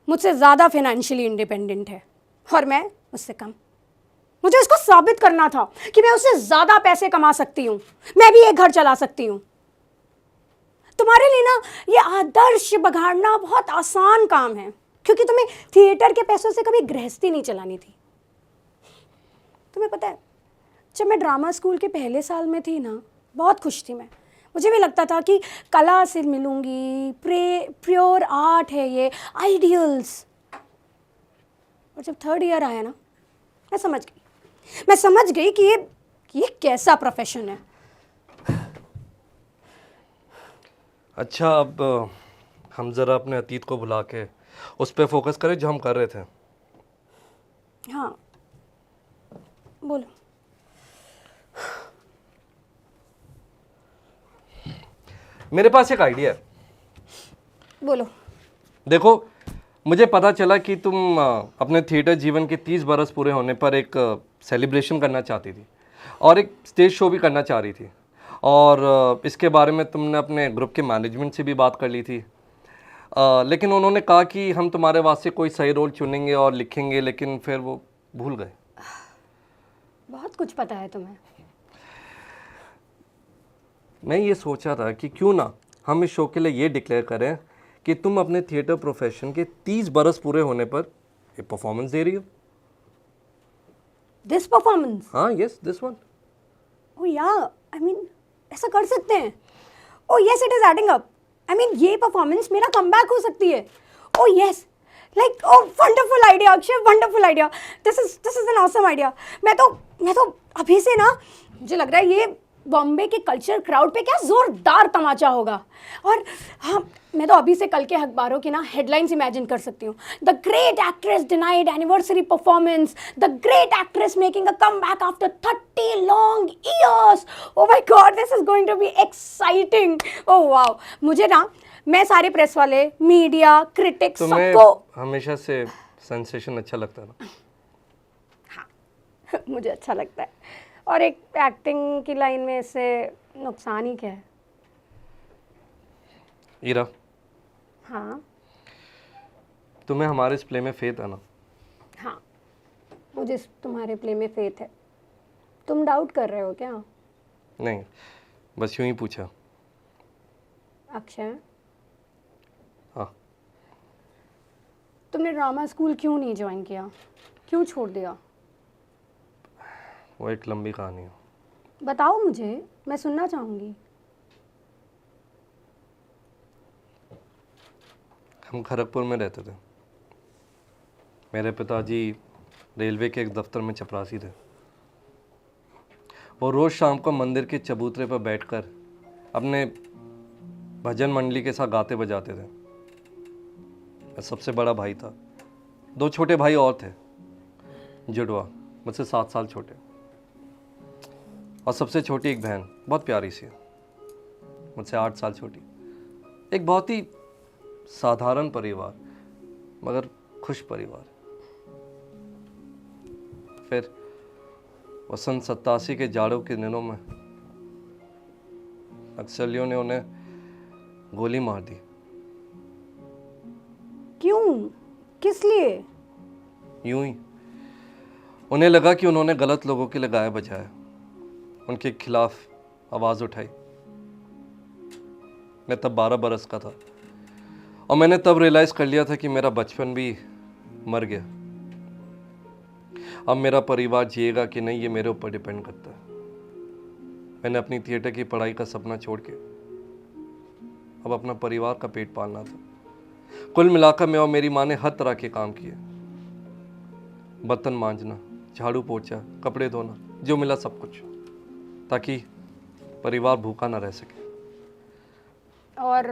मुझसे ज़्यादा फाइनेंशियली इंडिपेंडेंट है और मैं उससे कम। मुझे उसको साबित करना था कि मैं उससे ज़्यादा पैसे कमा सकती हूँ, मैं भी एक घर चला सकती हूँ। तुम्हारे लिए ना ये आदर्श बघाड़ना बहुत आसान काम है, क्योंकि तुम्हें थिएटर के पैसों से कभी गृहस्थी नहीं चलानी थी। तुम्हें पता है, जब मैं ड्रामा स्कूल के पहले साल में थी ना, बहुत खुश थी मैं। मुझे भी लगता था कि कला से मिलूंगी, प्योर आर्ट है ये, आइडियल्स। और जब 3rd ईयर आया ना, मैं समझ गई कि ये कैसा प्रोफेशन है। अच्छा, अब हम ज़रा अपने अतीत को भुला के उस पर फोकस करें जो हम कर रहे थे। हाँ, बोलो। मेरे पास एक आइडिया है। बोलो। देखो, मुझे पता चला कि तुम अपने थिएटर जीवन के 30 बरस पूरे होने पर एक सेलिब्रेशन करना चाहती थी और एक स्टेज शो भी करना चाह रही थी, और इसके बारे में तुमने अपने ग्रुप के मैनेजमेंट से भी बात कर ली थी। लेकिन उन्होंने कहा कि हम तुम्हारे वास्ते कोई सही रोल चुनेंगे और लिखेंगे, लेकिन फिर वो भूल गए। बहुत कुछ पता है तुम्हें। मैं ये सोचा था कि क्यों ना हम इस शो के लिए ये डिक्लेयर करें कि तुम अपने थिएटर प्रोफेशन के 30 बरस पूरे होने पर ये परफॉर्मेंस दे रही हो। This performance? हाँ, यस, दिस वन। ओ या, आई मीन ऐसा कर सकते हैं। ओ yes, it is adding up. I mean ये परफॉर्मेंस मेरा कमबैक हो सकती है। ओ yes, like oh wonderful idea Akshay, wonderful idea. This is an awesome idea. मैं तो अभी से ना, मुझे लग रहा है ये बॉम्बे के कल्चर क्राउड पे क्या जोरदार तमाचा होगा। और हाँ, मैं तो अभी से कल के अखबारों की ना हेडलाइंस इमेजिन कर सकती हूँ। The great actress denied anniversary performance, the great actress making a comeback after 30 long years. Oh my God, this is going to be exciting. Oh wow, मुझे ना, मैं सारे प्रेस वाले, मीडिया, क्रिटिक्स, सबको हमेशा से सेंसेशन अच्छा लगता है ना? हाँ मुझे अच्छा लगता है, और एक एक्टिंग की लाइन में इससे नुकसान ही क्या है? ईरा, हाँ तुम्हें हमारे इस प्ले में फेथ है ना? हाँ, मुझे तुम्हारे प्ले में फेथ है। तुम डाउट कर रहे हो क्या? नहीं, बस यूं ही पूछा। अक्षय, हाँ। तुमने ड्रामा स्कूल क्यों नहीं ज्वाइन किया? क्यों छोड़ दिया? वो एक लंबी कहानी है। बताओ मुझे, मैं सुनना चाहूँगी। हम खड़गपुर में रहते थे। मेरे पिताजी रेलवे के एक दफ्तर में चपरासी थे। वो रोज़ शाम को मंदिर के चबूतरे पर बैठकर अपने भजन मंडली के साथ गाते बजाते थे। मैं सबसे बड़ा भाई था। 2 छोटे भाई और थे, जुड़वा, मुझसे 7 साल छोटे, और सबसे छोटी एक बहन, बहुत प्यारी सी, मुझसे 8 साल छोटी। एक बहुत ही साधारण परिवार, मगर खुश परिवार। फिर वसंत 87 के जाड़ों के दिनों में नक्सलियों ने उन्हें गोली मार दी। क्यों? किस लिए? यूं ही। उन्हें लगा कि उन्होंने गलत लोगों के लिए गाया बजाया, उनके खिलाफ आवाज़ उठाई। मैं तब 12 बरस का था और मैंने तब रियलाइज़ कर लिया था कि मेरा बचपन भी मर गया। अब मेरा परिवार जिएगा कि नहीं, ये मेरे ऊपर डिपेंड करता है। मैंने अपनी थिएटर की पढ़ाई का सपना छोड़ के अब अपना परिवार का पेट पालना था। कुल मिलाकर मैं और मेरी माँ ने हर तरह के काम किए, बर्तन मांजना, झाड़ू पोछा, कपड़े धोना, जो मिला सब कुछ, ताकि परिवार भूखा ना रह सके। और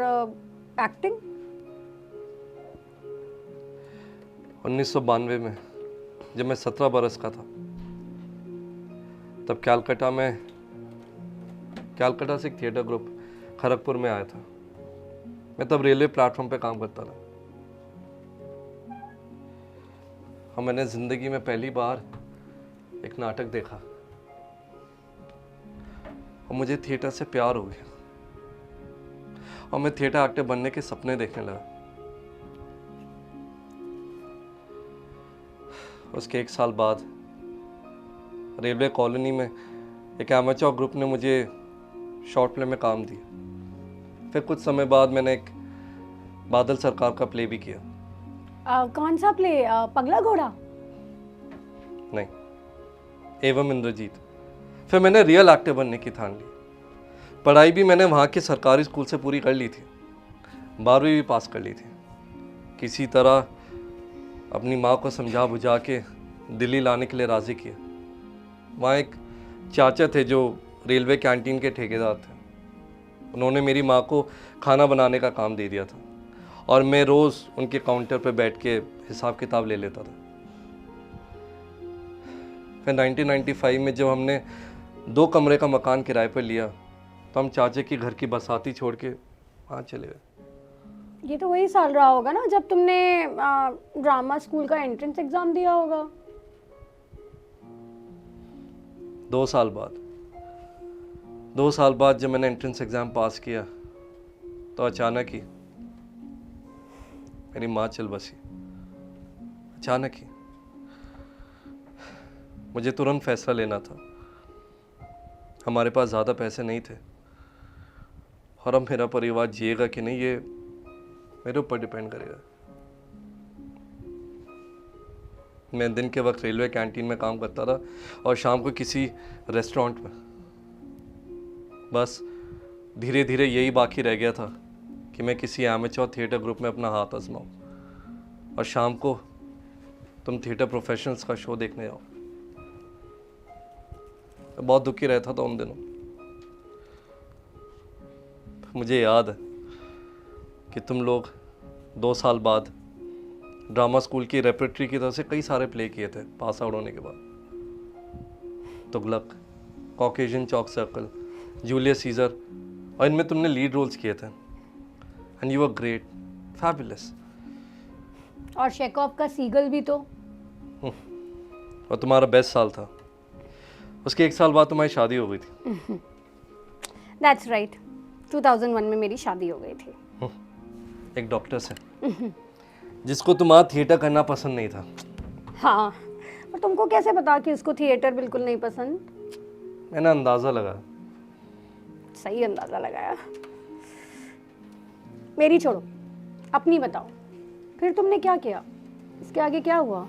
एक्टिंग? 1992 में जब मैं 17 बरस का था, तब कैलकाटा से एक थिएटर ग्रुप खड़गपुर में आया था। मैं तब रेलवे प्लेटफॉर्म पे काम करता था और मैंने ज़िंदगी में पहली बार एक नाटक देखा और मुझे थिएटर से प्यार हो गया और मैं थिएटर एक्टर बनने के सपने देखने लगा। उसके 1 साल बाद रेलवे कॉलोनी में एक एमेच्योर ग्रुप ने मुझे शॉर्ट फिल्म में काम दिया। फिर कुछ समय बाद मैंने एक बादल सरकार का प्ले भी किया। कौन सा प्ले? पगला घोड़ा? नहीं, एवं इंद्रजीत। फिर मैंने रियल एक्टर बनने की ठान ली। पढ़ाई भी मैंने वहाँ के सरकारी स्कूल से पूरी कर ली थी, 12वीं भी पास कर ली थी। किसी तरह अपनी माँ को समझा बुझा के दिल्ली लाने के लिए राज़ी किया। वहाँ एक चाचा थे जो रेलवे कैंटीन के ठेकेदार थे। उन्होंने मेरी माँ को खाना बनाने का काम दे दिया था और मैं रोज़ उनके काउंटर पर बैठ के हिसाब किताब ले लेता था। फिर 1995 में जब हमने 2 कमरे का मकान किराए पर लिया तो हम चाचे की घर की बसाती छोड़ के वहाँ चले गए। ये तो वही साल रहा होगा ना जब तुमने ड्रामा स्कूल का एंट्रेंस एग्जाम दिया होगा। 2 साल बाद जब मैंने एंट्रेंस एग्ज़ाम पास किया तो अचानक ही मेरी माँ चल बसी। अचानक ही मुझे तुरंत फैसला लेना था। हमारे पास ज़्यादा पैसे नहीं थे और अब मेरा परिवार जिएगा कि नहीं, ये मेरे ऊपर डिपेंड करेगा। मैं दिन के वक्त रेलवे कैंटीन में काम करता था और शाम को किसी रेस्टोरेंट में। बस धीरे धीरे यही बाकी रह गया था कि मैं किसी एमेच्योर थिएटर ग्रुप में अपना हाथ आजमाऊं और शाम को तुम थिएटर प्रोफेशनल्स का शो देखने जाओ। मैं बहुत दुखी रहता था उन दिनों। मुझे याद है कि तुम लोग 2 साल बाद ड्रामा स्कूल की रेपरेटरी की तरफ से कई सारे प्ले किए थे पास आउट होने के बाद। तुगलक, कॉकेशियन चौक सर्कल, जूलियस सीजर, और इनमें तुमने लीड रोल्स किए थे and you were great, fabulous. और शेकॉफ का सीगल भी तो। और तुम्हारा बेस्ट साल था। उसके 1 साल बाद तुम्हारी शादी हो गई थी। दैट्स राइट, 2001 में मेरी शादी हो गई थी एक डॉक्टर से जिसको तुम्हारा थिएटर करना पसंद नहीं था। हाँ, पर तुमको कैसे पता कि उसको थिएटर बिल्कुल नहीं पसंद? मैंने अंदाज़ा लगा। सही अंदाज़ा लगाया। मेरी छोड़ो, अपनी बताओ, फिर तुमने क्या किया? इसके आगे क्या हुआ?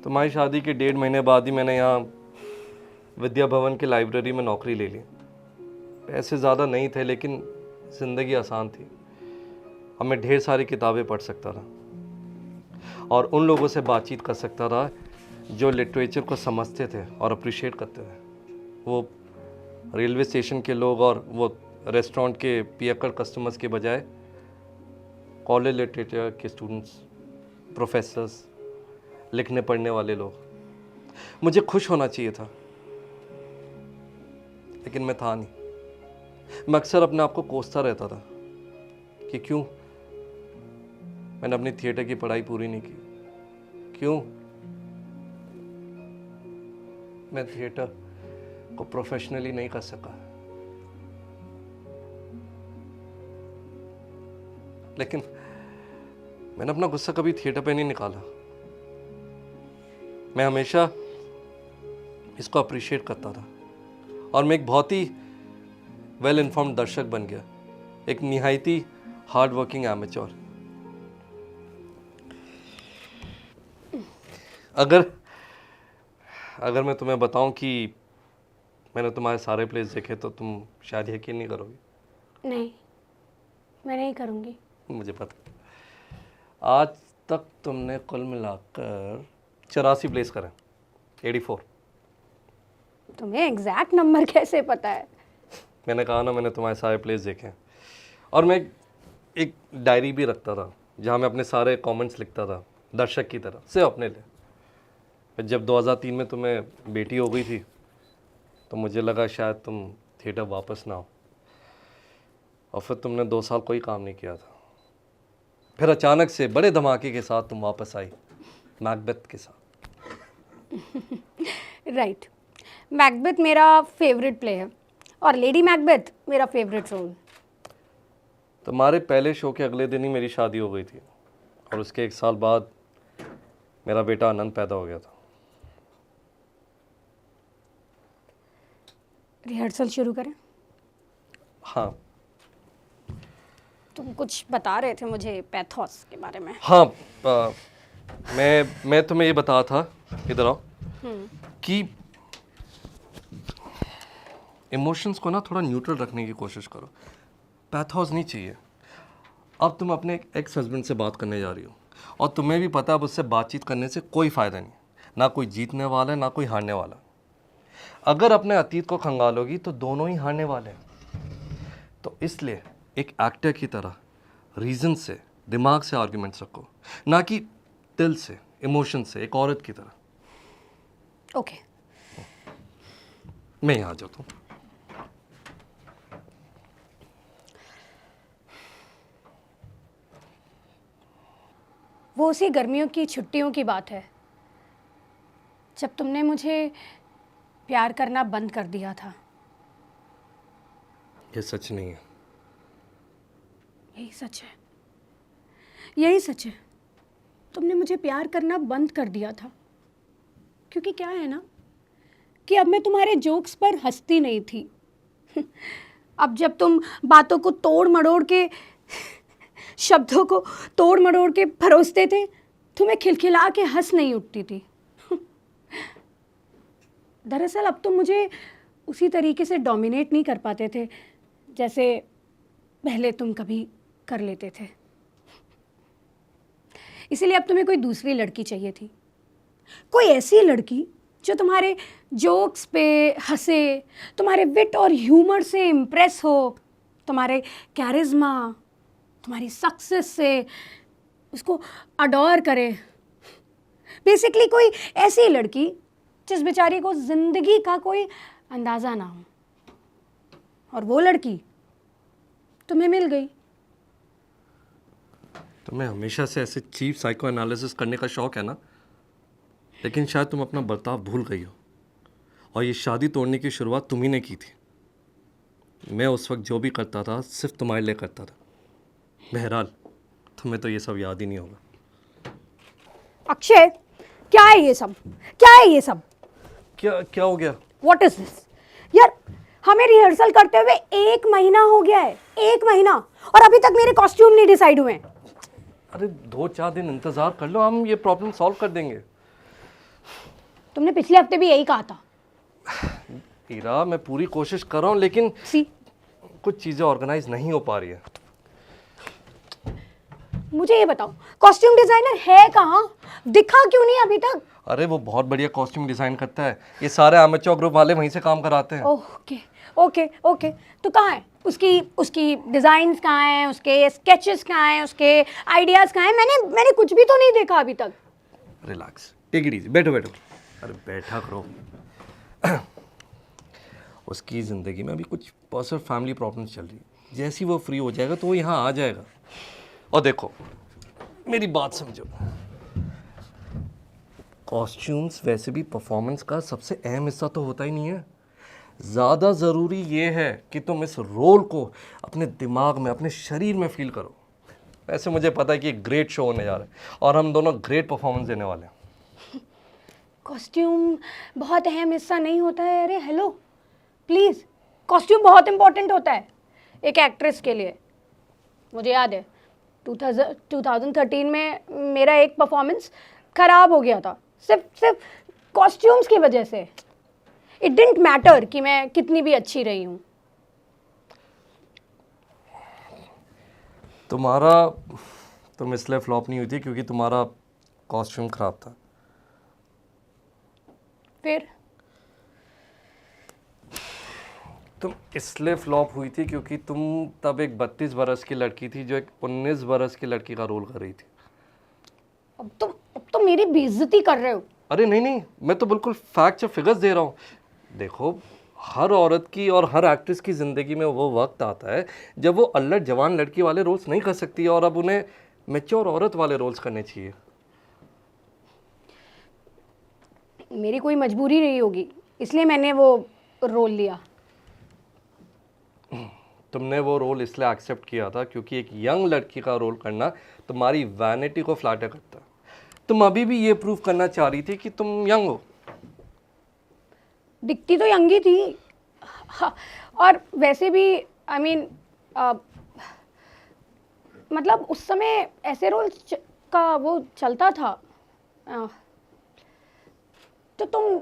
तुम्हारी शादी के 1.5 महीने बाद ही मैंने यहाँ विद्या भवन की लाइब्रेरी में नौकरी ले ली। पैसे ज़्यादा नहीं थे लेकिन ज़िंदगी आसान थी और मैं ढेर सारी किताबें पढ़ सकता रहा और उन लोगों से बातचीत कर सकता रहा जो लिटरेचर को समझते थे और अप्रिशिएट करते थे। वो रेलवे स्टेशन के लोग और वो रेस्टोरेंट के पियक्कड़ कस्टमर्स के बजाय कॉलेज लिटरेचर के स्टूडेंट्स, प्रोफेसर्स, लिखने पढ़ने वाले लोग। मुझे खुश होना चाहिए था लेकिन मैं था नहीं। मैं अक्सर अपने आप को कोसता रहता था कि क्यों मैंने अपनी थिएटर की पढ़ाई पूरी नहीं की, क्यों मैं थिएटर को प्रोफेशनली नहीं कर सका। लेकिन मैंने अपना गुस्सा कभी थिएटर पे नहीं निकाला। मैं हमेशा इसको अप्रिशिएट करता था और मैं एक बहुत ही वेल इन्फॉर्म्ड दर्शक बन गया, एक निहायती हार्ड वर्किंग एमेच्योर। अगर मैं तुम्हें बताऊं कि मैंने तुम्हारे सारे प्लेस देखे तो तुम शायद यकीन नहीं करोगी। नहीं, मैं नहीं करूँगी। मुझे पता। आज तक तुमने कुल मिलाकर 84 प्लेस करे, 84। तुम्हें एग्जैक्ट नंबर कैसे पता है? मैंने कहा ना, मैंने तुम्हारे सारे प्लेस देखे हैं और मैं एक डायरी भी रखता था जहाँ मैं अपने सारे कमेंट्स लिखता था दर्शक की तरह, सिर्फ अपने लिए। फिर जब 2003 में तुम्हें बेटी हो गई थी तो मुझे लगा शायद तुम थिएटर वापस ना हो और फिर तुमने 2 साल कोई काम नहीं किया था। फिर अचानक से बड़े धमाके के साथ तुम वापस आई मैकबेथ के साथ। राइट, मैकबेथ मेरा फेवरेट प्ले है और लेडी मैकबेथ मेरा फेवरेट रोल। तुम्हारे पहले शो के अगले दिन ही मेरी शादी हो गई थी और उसके 1 साल बाद मेरा बेटा आनंद पैदा हो गया था। रिहर्सल शुरू करें? हाँ। तुम कुछ बता रहे थे मुझे पैथोस के बारे में। हाँ, मैं तुम्हें ये बता था, इधर आओ, कि इमोशंस को ना थोड़ा न्यूट्रल रखने की कोशिश करो। पैथोस नहीं चाहिए। अब तुम अपने एक्स हस्बैंड से बात करने जा रही हो और तुम्हें भी पता है अब उससे बातचीत करने से कोई फ़ायदा नहीं, ना कोई जीतने वाला है ना कोई हारने वाला। अगर अपने अतीत को खंगालोगी तो दोनों ही हारने वाले हैं। तो इसलिए एक एक्टर की तरह रीज़न से, दिमाग से आर्ग्यूमेंट्स रखो, ना कि दिल से, इमोशन से, एक औरत की तरह। ओके। मैं यहाँ आ जाता हूँ। वो उसी गर्मियों की छुट्टियों की बात है जब तुमने मुझे प्यार करना बंद कर दिया था। ये सच नहीं है। यही सच है, यही सच है। तुमने मुझे प्यार करना बंद कर दिया था क्योंकि क्या है ना कि अब मैं तुम्हारे जोक्स पर हंसती नहीं थी। अब जब तुम बातों को तोड़ मड़ोड़ के, शब्दों को तोड़ मड़ोड़ के परोसते थे तो मैं खिलखिला के हंस नहीं उठती थी। दरअसल अब तुम मुझे उसी तरीके से डोमिनेट नहीं कर पाते थे जैसे पहले तुम कभी कर लेते थे। इसीलिए अब तुम्हें कोई दूसरी लड़की चाहिए थी, कोई ऐसी लड़की जो तुम्हारे जोक्स पे हंसे, तुम्हारे विट और ह्यूमर से इम्प्रेस हो, तुम्हारे कैरिज्मा, तुम्हारी सक्सेस से उसको अडोर करे। बेसिकली कोई ऐसी लड़की जिस बेचारी को जिंदगी का कोई अंदाज़ा ना हो। और वो लड़की तुम्हें मिल गई। तुम्हें हमेशा से ऐसे चीप साइको एनालिसिस करने का शौक है ना, लेकिन शायद तुम अपना बर्ताव भूल गई हो और ये शादी तोड़ने की शुरुआत तुम ही ने की थी। मैं उस वक्त जो भी करता था सिर्फ तुम्हारे लिए करता था। बहरहाल तुम्हें तो ये सब याद ही नहीं होगा। अक्षय, क्या है ये सब? क्या है ये सब? क्या हो गया? What is this? यार, हमें रिहर्सल करते हुए 1 महीना हो गया है, 1 महीना, और अभी तक मेरे कॉस्ट्यूम नहीं डिसाइड हुए हैं। अरे 2-4 दिन इंतजार कर लो, हम ये प्रॉब्लम सॉल्व कर देंगे। तुमने पिछले हफ्ते भी यही कहा था। ईरा, मैं पूरी कोशिश कर रहा हूँ लेकिन सी, कुछ चीज़ें ऑर्गेनाइज नहीं हो पा रही है। मुझे ये बताओ, कॉस्ट्यूम डिजाइनर है कहाँ? दिखा क्यों नहीं अभी तक? अरे वो बहुत बढ़िया कॉस्ट्यूम डिज़ाइन करता है, ये सारे एमेच्योर ग्रुप वाले वहीं से काम कराते हैं। ओके ओके ओके, तो कहाँ है उसकी उसकी डिजाइन्स कहाँ हैं, उसके स्केचेस कहाँ हैं, उसके आइडियाज कहाँ हैं? मैंने कुछ भी तो नहीं देखा अभी तक। रिलैक्स, टेक इट इजी, बैठो बैठो। अरे बैठा करो। उसकी ज़िंदगी में अभी कुछ पर्सनल फैमिली प्रॉब्लम्स चल रही है, जैसे ही वो फ्री हो जाएगा तो वो यहाँ आ जाएगा। और देखो मेरी बात समझो, कॉस्ट्यूम्स वैसे भी परफॉर्मेंस का सबसे अहम हिस्सा तो होता ही नहीं है। ज़्यादा ज़रूरी ये है कि तुम इस रोल को अपने दिमाग में, अपने शरीर में फील करो। वैसे मुझे पता है कि एक ग्रेट शो होने जा रहा है और हम दोनों ग्रेट परफॉर्मेंस देने वाले हैं। कॉस्ट्यूम बहुत अहम हिस्सा नहीं होता है? अरे हेलो प्लीज़, कॉस्ट्यूम बहुत इंपॉर्टेंट होता है एक एक्ट्रेस के लिए। मुझे याद है 2013 में मेरा एक परफॉर्मेंस खराब हो गया था सिर्फ कॉस्ट्यूम्स की वजह से। इट डिडंट मैटर कि मैं कितनी भी अच्छी रही हूँ। तुम इसलिए फ्लॉप नहीं हुई थी क्योंकि तुम्हारा कॉस्ट्यूम खराब था। फिर तुम इसलिए फ्लॉप हुई थी क्योंकि तुम तब एक 32 बरस की लड़की थी जो एक 19 बरस की लड़की का रोल कर रही थी। अब तो मेरी बेइज्जती कर रहे हो। अरे नहीं नहीं, मैं तो बिल्कुल फैक्ट्स और फिगर्स दे रहा हूँ। देखो, हर औरत की और हर एक्ट्रेस की ज़िंदगी में वो वक्त आता है जब वो अल्लड़ जवान लड़की वाले रोल्स नहीं कर सकती और अब उन्हें मैच्योर औरत वाले रोल्स करने चाहिए। मेरी कोई मजबूरी रही होगी, इसलिए मैंने वो रोल लिया। तुमने वो रोल इसलिए एक्सेप्ट किया था क्योंकि एक यंग लड़की का रोल करना तुम्हारी वैनिटी को फ्लैटर करता है। तुम अभी भी ये प्रूव करना चाह रही थी कि तुम यंग हो। दिखती तो यंग ही थी। हाँ, और वैसे भी आई मीन मतलब उस समय ऐसे रोल का वो चलता था। तो तुम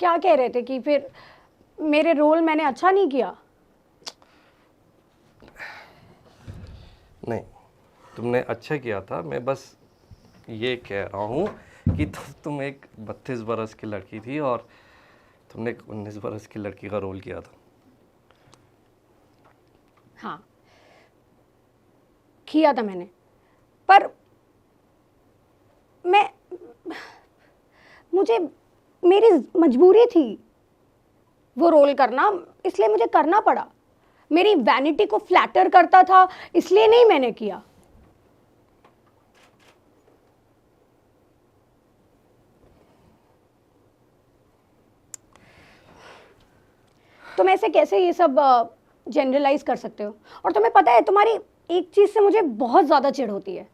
क्या कह रहे थे कि फिर मेरे रोल मैंने अच्छा नहीं किया? नहीं, तुमने अच्छा किया था। मैं बस ये कह रहा हूँ कि तुम एक 32 बरस की लड़की थी और तुमने एक 19 बरस की लड़की का रोल किया था। हाँ, किया था मैंने, पर मुझे मेरी मजबूरी थी वो रोल करना, इसलिए मुझे करना पड़ा। मेरी वैनिटी को फ्लैटर करता था, इसलिए नहीं मैंने किया। तुम ऐसे कैसे ये सब जनरलाइज कर सकते हो? और तुम्हें पता है, तुम्हारी एक चीज से मुझे बहुत ज्यादा चिढ़ होती है।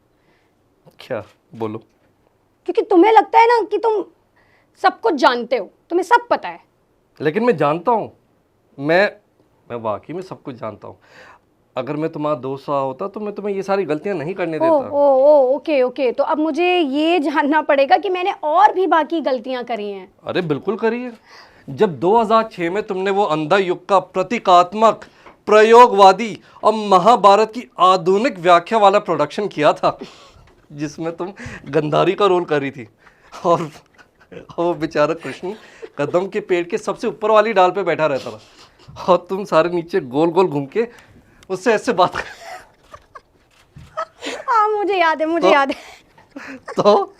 क्या? बोलो। क्योंकि तुम्हें लगता है ना कि तुम सब कुछ जानते हो, तुम्हें सब पता है। लेकिन मैं जानता हूँ, मैं वाकई में सब कुछ जानता हूँ। अगर मैं तुम्हारा दोस्त रहा होता तो मैं तुम्हें ये सारी गलतियाँ नहीं करने देता। ओके ओके, तो अब मुझे ये जानना पड़ेगा कि मैंने और भी बाकी गलतियां करी हैं। अरे बिल्कुल करिए। जब 2006 में तुमने वो अंधा युग का प्रतीकात्मक, प्रयोगवादी और महाभारत की आधुनिक व्याख्या वाला प्रोडक्शन किया था जिसमें तुम गंधारी का रोल कर रही थी और वो बेचारा कृष्ण कदम के पेड़ के सबसे ऊपर वाली डाल पे बैठा रहता था और तुम सारे नीचे गोल गोल घूम के उससे ऐसे बात कर। हाँ, मुझे याद है, मुझे याद है। तो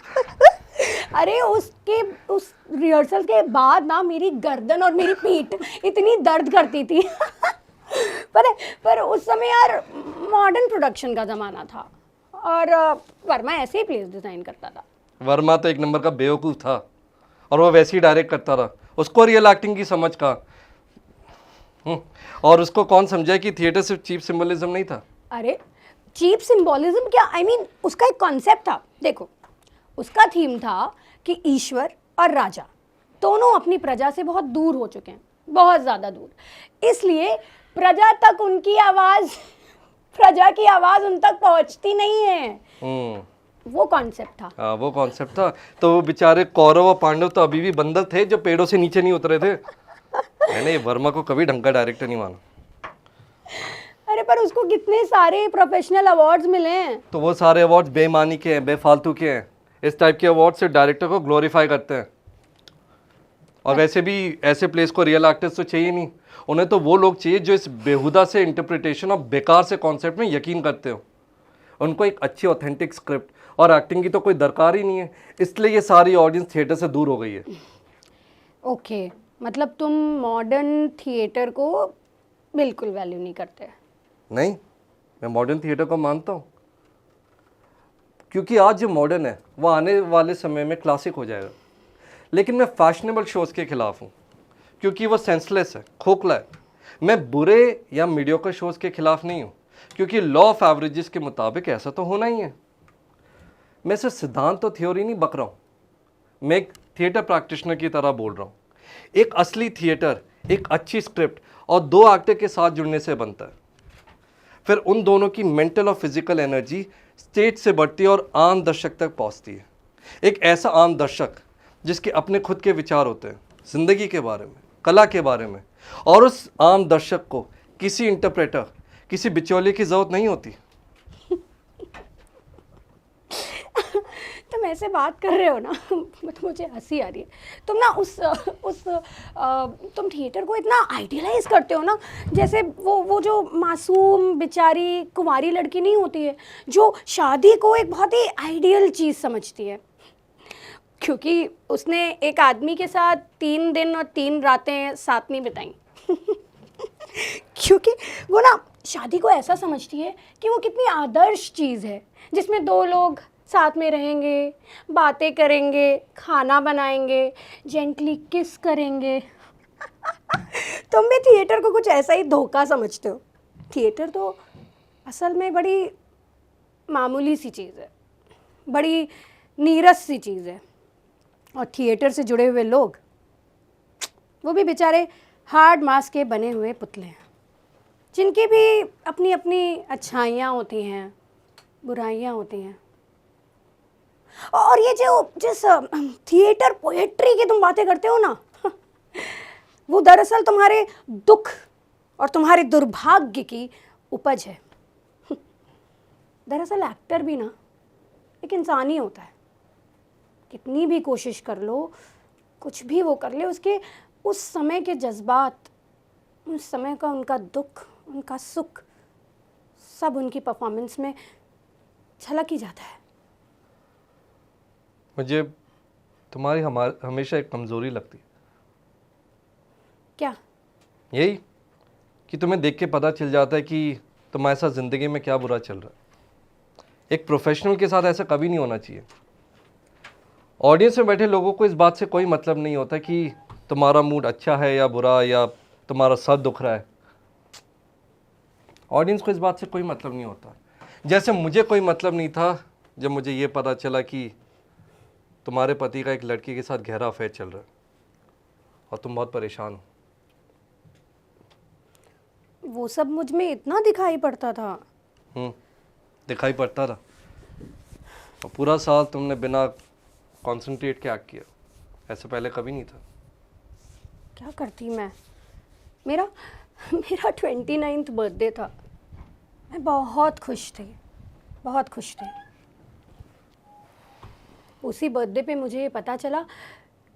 अरे उस रिहर्सल के बाद ना मेरी गर्दन और मेरी पीठ इतनी दर्द करती थी। पर उस समय यार मॉडर्न प्रोडक्शन का ज़माना था और वर्मा ऐसे ही प्लेस डिज़ाइन करता था। वर्मा तो एक नंबर का बेवकूफ़ था और वो वैसे ही डायरेक्ट करता था। उसको रियल एक्टिंग की समझ का और उसको कौन समझाए कि थिएटर सिर्फ चीप सिंबलिज्म नहीं था। अरे चीप सिंबलिज्म क्या, आई मीन उसका एक कॉन्सेप्ट था। देखो, उसका थीम था कि ईश्वर और राजा दोनों अपनी प्रजा से बहुत दूर हो चुके हैं, बहुत ज़्यादा दूर, इसलिए प्रजा की आवाज़ उन तक पहुंचती नहीं है। वो कॉन्सेप्ट था। हाँ, वो कॉन्सेप्ट था। तो वो बेचारे कौरव और पांडव तो अभी भी बंदर थे जो पेड़ों से नीचे नहीं उतरे थे। मैंने ये वर्मा को कभी ढंग का डायरेक्टर नहीं माना। अरे पर उसको कितने सारे प्रोफेशनल अवार्ड्स मिले हैं। तो वो सारे अवार्ड्स बेईमानी के हैं, बेफालतू के हैं। इस टाइप के अवार्ड से डायरेक्टर को ग्लोरीफाई करते हैं। और वैसे भी ऐसे प्लेस को रियल एक्टर्स तो चाहिए नहीं, उन्हें तो वो लोग चाहिए जो इस बेहुदा से इंटरप्रिटेशन और बेकार से कॉन्सेप्ट में यकीन करते हो। उनको एक अच्छी ऑथेंटिक स्क्रिप्ट और एक्टिंग की तो कोई दरकार ही नहीं है, इसलिए ये सारी ऑडियंस थिएटर से दूर हो गई है। ओके, मतलब तुम मॉडर्न थिएटर को बिल्कुल वैल्यू नहीं करते। नहीं, मैं मॉडर्न थिएटर को मानता हूँ, क्योंकि आज जो मॉडर्न है वो आने वाले समय में क्लासिक हो जाएगा। लेकिन मैं फैशनेबल शोज़ के खिलाफ हूँ, क्योंकि वो सेंसलेस है, खोखला है। मैं बुरे या मीडियोकर शोज़ के खिलाफ नहीं हूँ, क्योंकि लॉ ऑफ एवरेजेस के मुताबिक ऐसा तो होना ही है। मैं सिर्फ सिद्धांत तो थ्योरी नहीं बक रहा हूँ, मैं एक थिएटर प्रैक्टिशनर की तरह बोल रहा हूँ। एक असली थिएटर एक अच्छी स्क्रिप्ट और 2 एक्टर के साथ जुड़ने से बनता है। फिर उन दोनों की मेंटल और फिजिकल एनर्जी स्टेज से बढ़ती है और आम दर्शक तक पहुंचती है। एक ऐसा आम दर्शक जिसके अपने खुद के विचार होते हैं ज़िंदगी के बारे में, कला के बारे में, और उस आम दर्शक को किसी इंटरप्रेटर, किसी बिचौलिए की ज़रूरत नहीं होती। तुम ऐसे बात कर रहे हो ना तो मुझे हंसी आ रही है। तुम ना तुम थिएटर को इतना आइडियलाइज करते हो ना, जैसे वो जो मासूम बेचारी कुंवारी लड़की नहीं होती है जो शादी को एक बहुत ही आइडियल चीज़ समझती है, क्योंकि उसने एक आदमी के साथ 3 दिन और 3 रातें साथ नहीं बिताई क्योंकि वो ना शादी को ऐसा समझती है कि वो कितनी आदर्श चीज़ है जिसमें 2 लोग साथ में रहेंगे, बातें करेंगे, खाना बनाएंगे, जेंटली किस करेंगे तुम भी थिएटर को कुछ ऐसा ही धोखा समझते हो। थिएटर तो असल में बड़ी मामूली सी चीज़ है, बड़ी नीरस सी चीज़ है। और थिएटर से जुड़े हुए लोग, वो भी बेचारे हार्ड मास के बने हुए पुतले हैं, जिनकी भी अपनी अपनी अच्छाइयाँ होती हैं, बुराइयाँ होती हैं। और ये जिस थिएटर पोएट्री की तुम बातें करते हो ना वो दरअसल तुम्हारे दुख और तुम्हारे दुर्भाग्य की उपज है। दरअसल एक्टर भी ना एक इंसान ही होता है, कितनी भी कोशिश कर लो, कुछ भी वो कर ले, उसके उस समय के जज्बात, उस समय का उनका दुख, उनका सुख, सब उनकी परफॉर्मेंस में झलक ही जाता है। मुझे तुम्हारी हमेशा एक कमज़ोरी लगती है। क्या? यही कि तुम्हें देख के पता चल जाता है कि तुम्हारे साथ ज़िंदगी में क्या बुरा चल रहा है। एक प्रोफेशनल के साथ ऐसा कभी नहीं होना चाहिए। ऑडियंस में बैठे लोगों को इस बात से कोई मतलब नहीं होता कि तुम्हारा मूड अच्छा है या बुरा, या तुम्हारा सर दुख रहा है। ऑडियंस को इस बात से कोई मतलब नहीं होता। जैसे मुझे कोई मतलब नहीं था जब मुझे ये पता चला कि तुम्हारे पति का एक लड़की के साथ गहरा अफेयर चल रहा है और तुम बहुत परेशान हो। वो सब मुझ में इतना दिखाई पड़ता था। दिखाई पड़ता था। और पूरा साल तुमने बिना कंसंट्रेट के एक्ट किया, ऐसे पहले कभी नहीं था। क्या करती मैं? मेरा 29th बर्थडे था, मैं बहुत खुश थी, बहुत खुश थी। उसी बर्थडे पे मुझे ये पता चला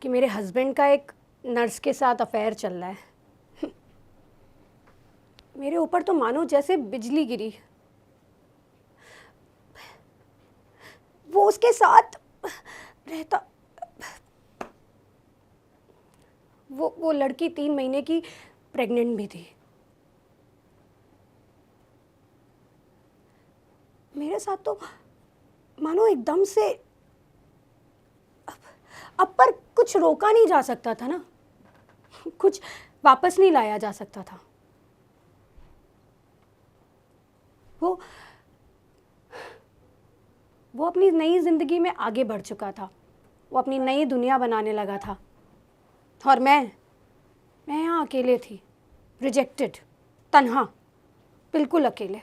कि मेरे हस्बैंड का एक नर्स के साथ अफेयर चल रहा है। मेरे ऊपर तो मानो जैसे बिजली गिरी। वो उसके साथ रहता, वो लड़की 3 महीने की प्रेग्नेंट भी थी। मेरे साथ तो मानो एकदम से अब पर कुछ रोका नहीं जा सकता था ना, कुछ वापस नहीं लाया जा सकता था। वो अपनी नई ज़िंदगी में आगे बढ़ चुका था, वो अपनी नई दुनिया बनाने लगा था, और मैं यहाँ अकेले थी, रिजेक्टेड, तन्हा, बिल्कुल अकेले।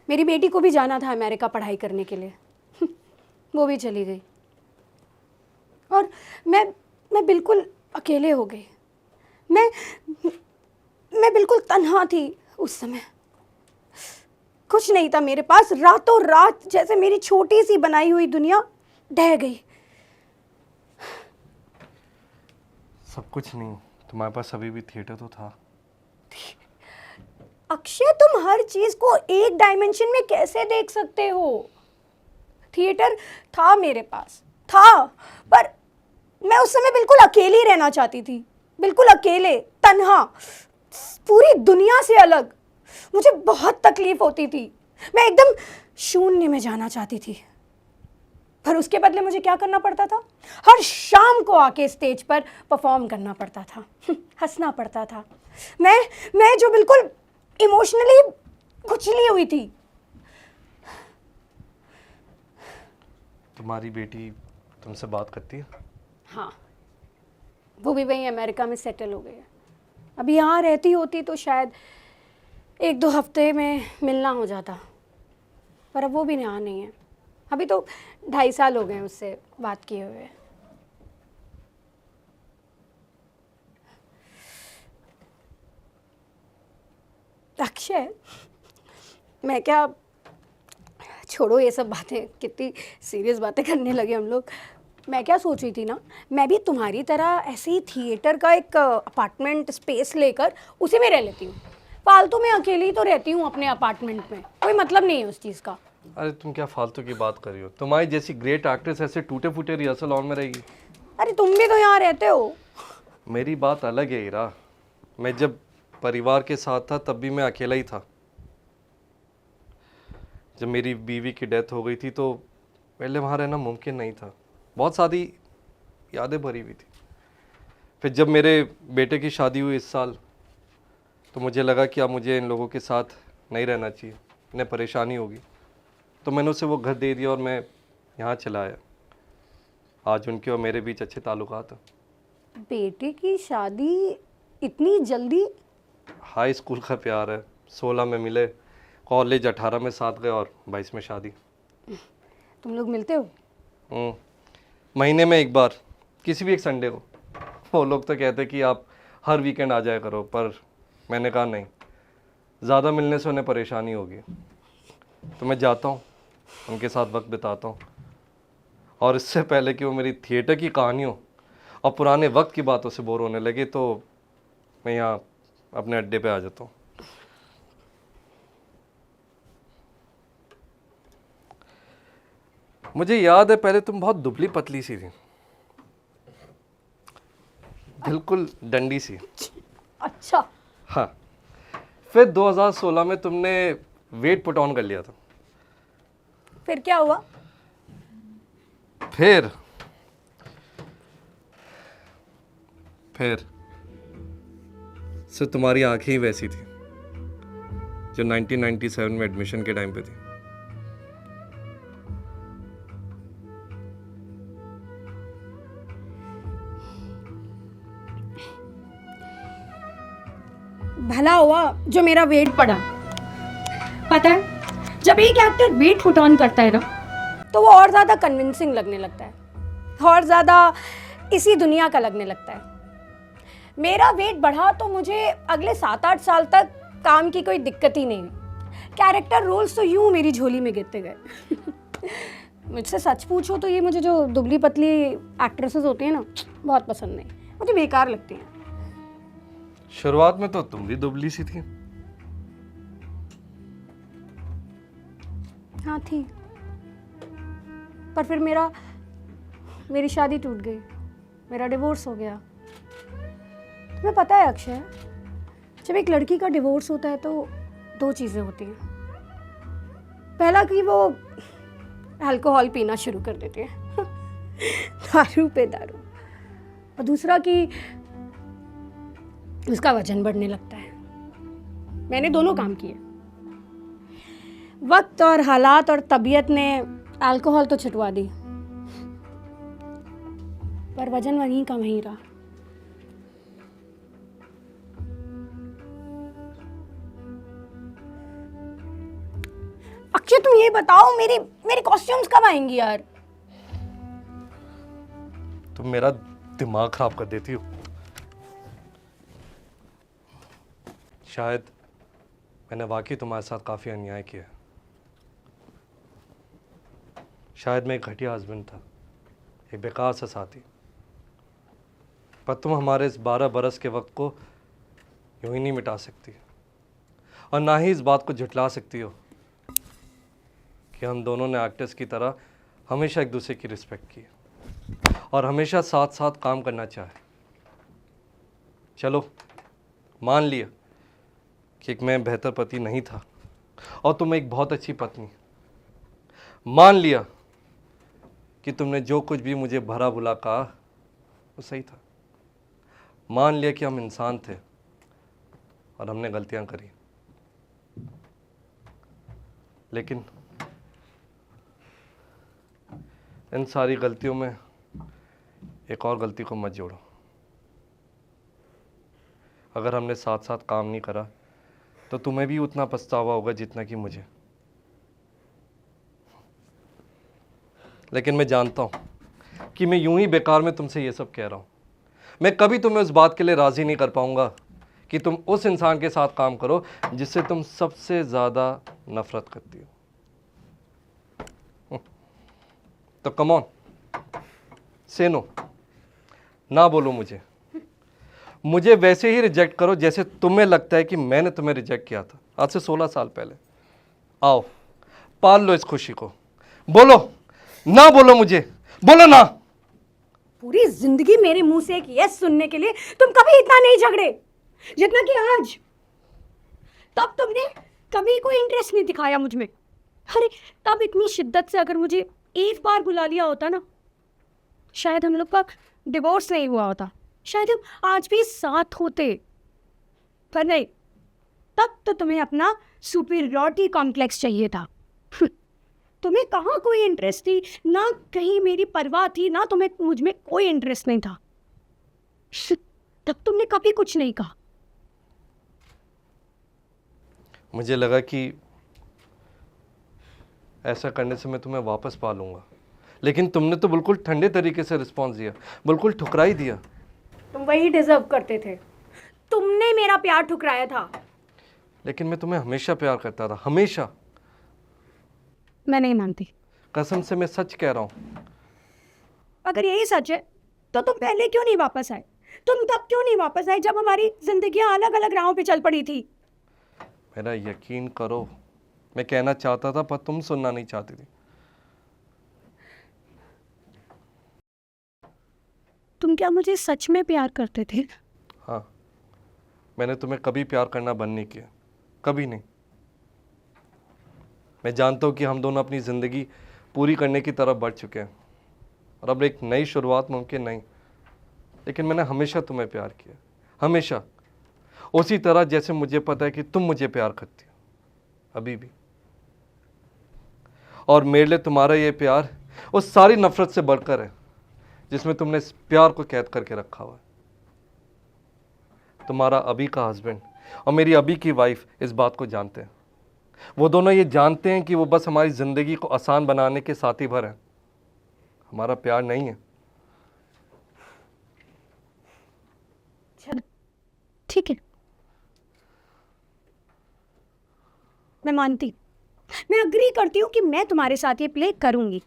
मेरी बेटी को भी जाना था अमेरिका पढ़ाई करने के लिए, वो भी चली गई, और मैं बिल्कुल अकेले हो गई। मैं मैं बिल्कुल तन्हा थी उस समय। कुछ नहीं था मेरे पास। रातों रात जैसे मेरी छोटी सी बनाई हुई दुनिया ढह गई। सब कुछ नहीं, तुम्हारे पास अभी भी थिएटर तो था। अक्षय, तुम हर चीज को एक डायमेंशन में कैसे देख सकते हो? थिएटर था मेरे पास, था, पर मैं उस समय बिल्कुल अकेली रहना चाहती थी। बिल्कुल अकेले, तन्हा, पूरी दुनिया से अलग। मुझे बहुत तकलीफ होती थी। मैं एकदम शून्य में जाना चाहती थी। पर उसके बदले मुझे क्या करना पड़ता था? हर शाम को आके स्टेज पर परफॉर्म करना पड़ता था, हंसना पड़ता था। मैं जो बिल्कुल इमोशनली कुचली हुई थी। तुम्हारी बेटी तुमसे बात करती है? हाँ, वो भी वहीं अमेरिका में सेटल हो गई है। अभी यहाँ रहती होती तो शायद 1-2 हफ्ते में मिलना हो जाता, पर अब वो भी यहाँ नहीं है। अभी तो 2.5 साल हो गए हैं उससे बात किए हुए। अक्षय, मैं क्या, छोड़ो ये सब बातें, कितनी सीरियस बातें करने लगे हम लोग। मैं क्या सोच रही थी ना, मैं भी तुम्हारी तरह ऐसे ही थिएटर का एक अपार्टमेंट स्पेस लेकर उसी में रह लेती हूँ। फालतू में अकेली ही तो रहती हूँ अपने अपार्टमेंट में, कोई मतलब नहीं है उस चीज़ का। अरे तुम क्या फालतू की बात कर रही हो? तुम्हारी जैसी ग्रेट एक्ट्रेस ऐसे टूटे फूटे रिहर्सल हॉल में रहेगी? अरे तुम भी तो यहाँ रहते हो। मेरी बात अलग है हीरा। मैं जब परिवार के साथ था तब भी मैं अकेला ही था। जब मेरी बीवी की डेथ हो गई थी तो पहले वहाँ रहना मुमकिन नहीं था। बहुत सारी यादें भरी हुई थी। फिर जब मेरे बेटे की शादी हुई इस साल, तो मुझे लगा कि अब मुझे इन लोगों के साथ नहीं रहना चाहिए, इन्हें परेशानी होगी। तो मैंने उसे वो घर दे दिया और मैं यहाँ चला आया। आज उनके और मेरे बीच अच्छे ताल्लुकात हैं। बेटे की शादी इतनी जल्दी? हाई स्कूल का प्यार है। 16 में मिले, कॉलेज 18 में साथ गए और 22 में शादी। तुम लोग मिलते हो? महीने में एक बार, किसी भी एक संडे को। वो लोग तो कहते कि आप हर वीकेंड आ जाया करो, पर मैंने कहा नहीं, ज़्यादा मिलने से उन्हें परेशानी होगी। तो मैं जाता हूँ, उनके साथ वक्त बिताता हूँ। और इससे पहले कि वो मेरी थिएटर की कहानियों और पुराने वक्त की बातों से बोर होने लगे, तो मैं यहाँ अपने अड्डे पे आ जाता हूँ। मुझे याद है पहले तुम बहुत दुबली पतली सी थी, बिल्कुल डंडी सी। अच्छा। हाँ, फिर 2016 में तुमने वेट पुट ऑन कर लिया था। फिर क्या हुआ? फिर सिर्फ तुम्हारी आंखें ही वैसी थी जो 1997 में एडमिशन के टाइम पे थी। भला हुआ जो मेरा वेट पड़ा। पता है, जब एक एक्टर वेट पुट ऑन करता है ना, तो वो और ज़्यादा कन्विंसिंग लगने लगता है, और ज़्यादा इसी दुनिया का लगने लगता है। मेरा वेट बढ़ा तो मुझे अगले 7-8 साल तक काम की कोई दिक्कत ही नहीं हुई। कैरेक्टर रोल्स तो यूं मेरी झोली में गिरते गए। मुझसे सच पूछो तो ये मुझे जो दुबली पतली एक्ट्रेसेस होती हैं ना, बहुत पसंद नहीं, मुझे बेकार लगती हैं। शुरुआत में तो तुम भी दुबली सी थी। हाँ थी, पर फिर मेरी शादी टूट गई, मेरा डिवोर्स हो गया। तुम्हें पता है अक्षय, जब एक लड़की का डिवोर्स होता है तो 2 चीज़ें होती हैं। पहला कि वो अल्कोहल पीना शुरू कर देती है, दारू पे दारू, और दूसरा कि उसका वजन बढ़ने लगता है। मैंने दोनों काम किए। वक्त और हालात और तबीयत ने अल्कोहल तो छुटवा दी, पर वजन वहीं का वहीं रहा। अक्षय, तुम ये बताओ, मेरी कॉस्ट्यूम्स कब आएंगी यार? तुम मेरा दिमाग खराब कर देती हो। शायद मैंने वाकई तुम्हारे साथ काफ़ी अन्याय किया। शायद मैं एक घटिया हस्बैंड था, एक बेकार सा साथी। पर तुम हमारे इस 12 बरस के वक्त को यूं ही नहीं मिटा सकती, और ना ही इस बात को झुठला सकती हो कि हम दोनों ने एक्टर्स की तरह हमेशा एक दूसरे की रिस्पेक्ट की और हमेशा साथ साथ काम करना चाहे। चलो, मान लिया कि मैं बेहतर पति नहीं था और तुम एक बहुत अच्छी पत्नी। मान लिया कि तुमने जो कुछ भी मुझे भला बुरा कहा वो सही था। मान लिया कि हम इंसान थे और हमने गलतियां करी, लेकिन इन सारी गलतियों में एक और गलती को मत जोड़ो। अगर हमने साथ साथ काम नहीं करा तो तुम्हें भी उतना पछतावा होगा जितना कि मुझे। लेकिन मैं जानता हूं कि मैं यूं ही बेकार में तुमसे ये सब कह रहा हूं। मैं कभी तुम्हें उस बात के लिए राजी नहीं कर पाऊंगा कि तुम उस इंसान के साथ काम करो जिससे तुम सबसे ज़्यादा नफरत करती हो। तो कम ऑन, से नो, ना बोलो मुझे वैसे ही रिजेक्ट करो जैसे तुम्हें लगता है कि मैंने तुम्हें रिजेक्ट किया था आज से 16 साल पहले। आओ, पाल लो इस खुशी को। बोलो ना, बोलो मुझे, बोलो ना। पूरी जिंदगी मेरे मुंह से एक यस सुनने के लिए तुम कभी इतना नहीं झगड़े जितना कि आज। तब तुमने कभी कोई इंटरेस्ट नहीं दिखाया मुझ में। अरे तब इतनी शिद्दत से अगर मुझे एक बार बुला लिया होता ना, शायद हम लोग का डिवोर्स नहीं हुआ होता, शायद हम आज भी साथ होते। पर नहीं, तब तो तुम्हें अपना सुपीरियरिटी कॉम्प्लेक्स चाहिए था। तुम्हें कहाँ कोई इंटरेस्ट थी, ना कहीं मेरी परवाह थी, ना तुम्हें मुझ में कोई इंटरेस्ट नहीं था। तब तुमने कभी कुछ नहीं कहा। मुझे लगा कि ऐसा करने से मैं तुम्हें वापस पा लूंगा, लेकिन तुमने तो बिल्कुल ठंडे तरीके से रिस्पॉन्स दिया, बिल्कुल ठुकरा ही दिया। तुम वही डिजर्व करते थे, तुमने मेरा प्यार ठुकराया था। लेकिन मैं तुम्हें हमेशा प्यार करता था, हमेशा। मैं नहीं मानती। कसम से मैं सच कह रहा हूँ। अगर यही सच है तो तुम पहले क्यों नहीं वापस आए? तुम तब क्यों नहीं वापस आए जब हमारी जिंदगियां अलग अलग राहों पे चल पड़ी थी? मेरा यकीन करो, मैं कहना चाहता था पर तुम सुनना नहीं चाहती थी। तुम क्या मुझे सच में प्यार करते थे? हाँ, मैंने तुम्हें कभी प्यार करना बंद नहीं किया, कभी नहीं। मैं जानता हूँ कि हम दोनों अपनी ज़िंदगी पूरी करने की तरफ बढ़ चुके हैं और अब एक नई शुरुआत मुमकिन नहीं, लेकिन मैंने हमेशा तुम्हें प्यार किया, हमेशा, उसी तरह जैसे मुझे पता है कि तुम मुझे प्यार करती हो, अभी भी। और मेरे लिए तुम्हारा ये प्यार उस सारी नफरत से बढ़कर है जिसमें तुमने इस प्यार को कैद करके रखा हुआ है। तुम्हारा अभी का हस्बैंड और मेरी अभी की वाइफ इस बात को जानते हैं। वो दोनों ये जानते हैं कि वो बस हमारी ज़िंदगी को आसान बनाने के साथी भर हैं, हमारा प्यार नहीं है। ठीक है, मैं मानती, मैं अग्री करती हूँ कि मैं तुम्हारे साथ ये प्ले करूंगी।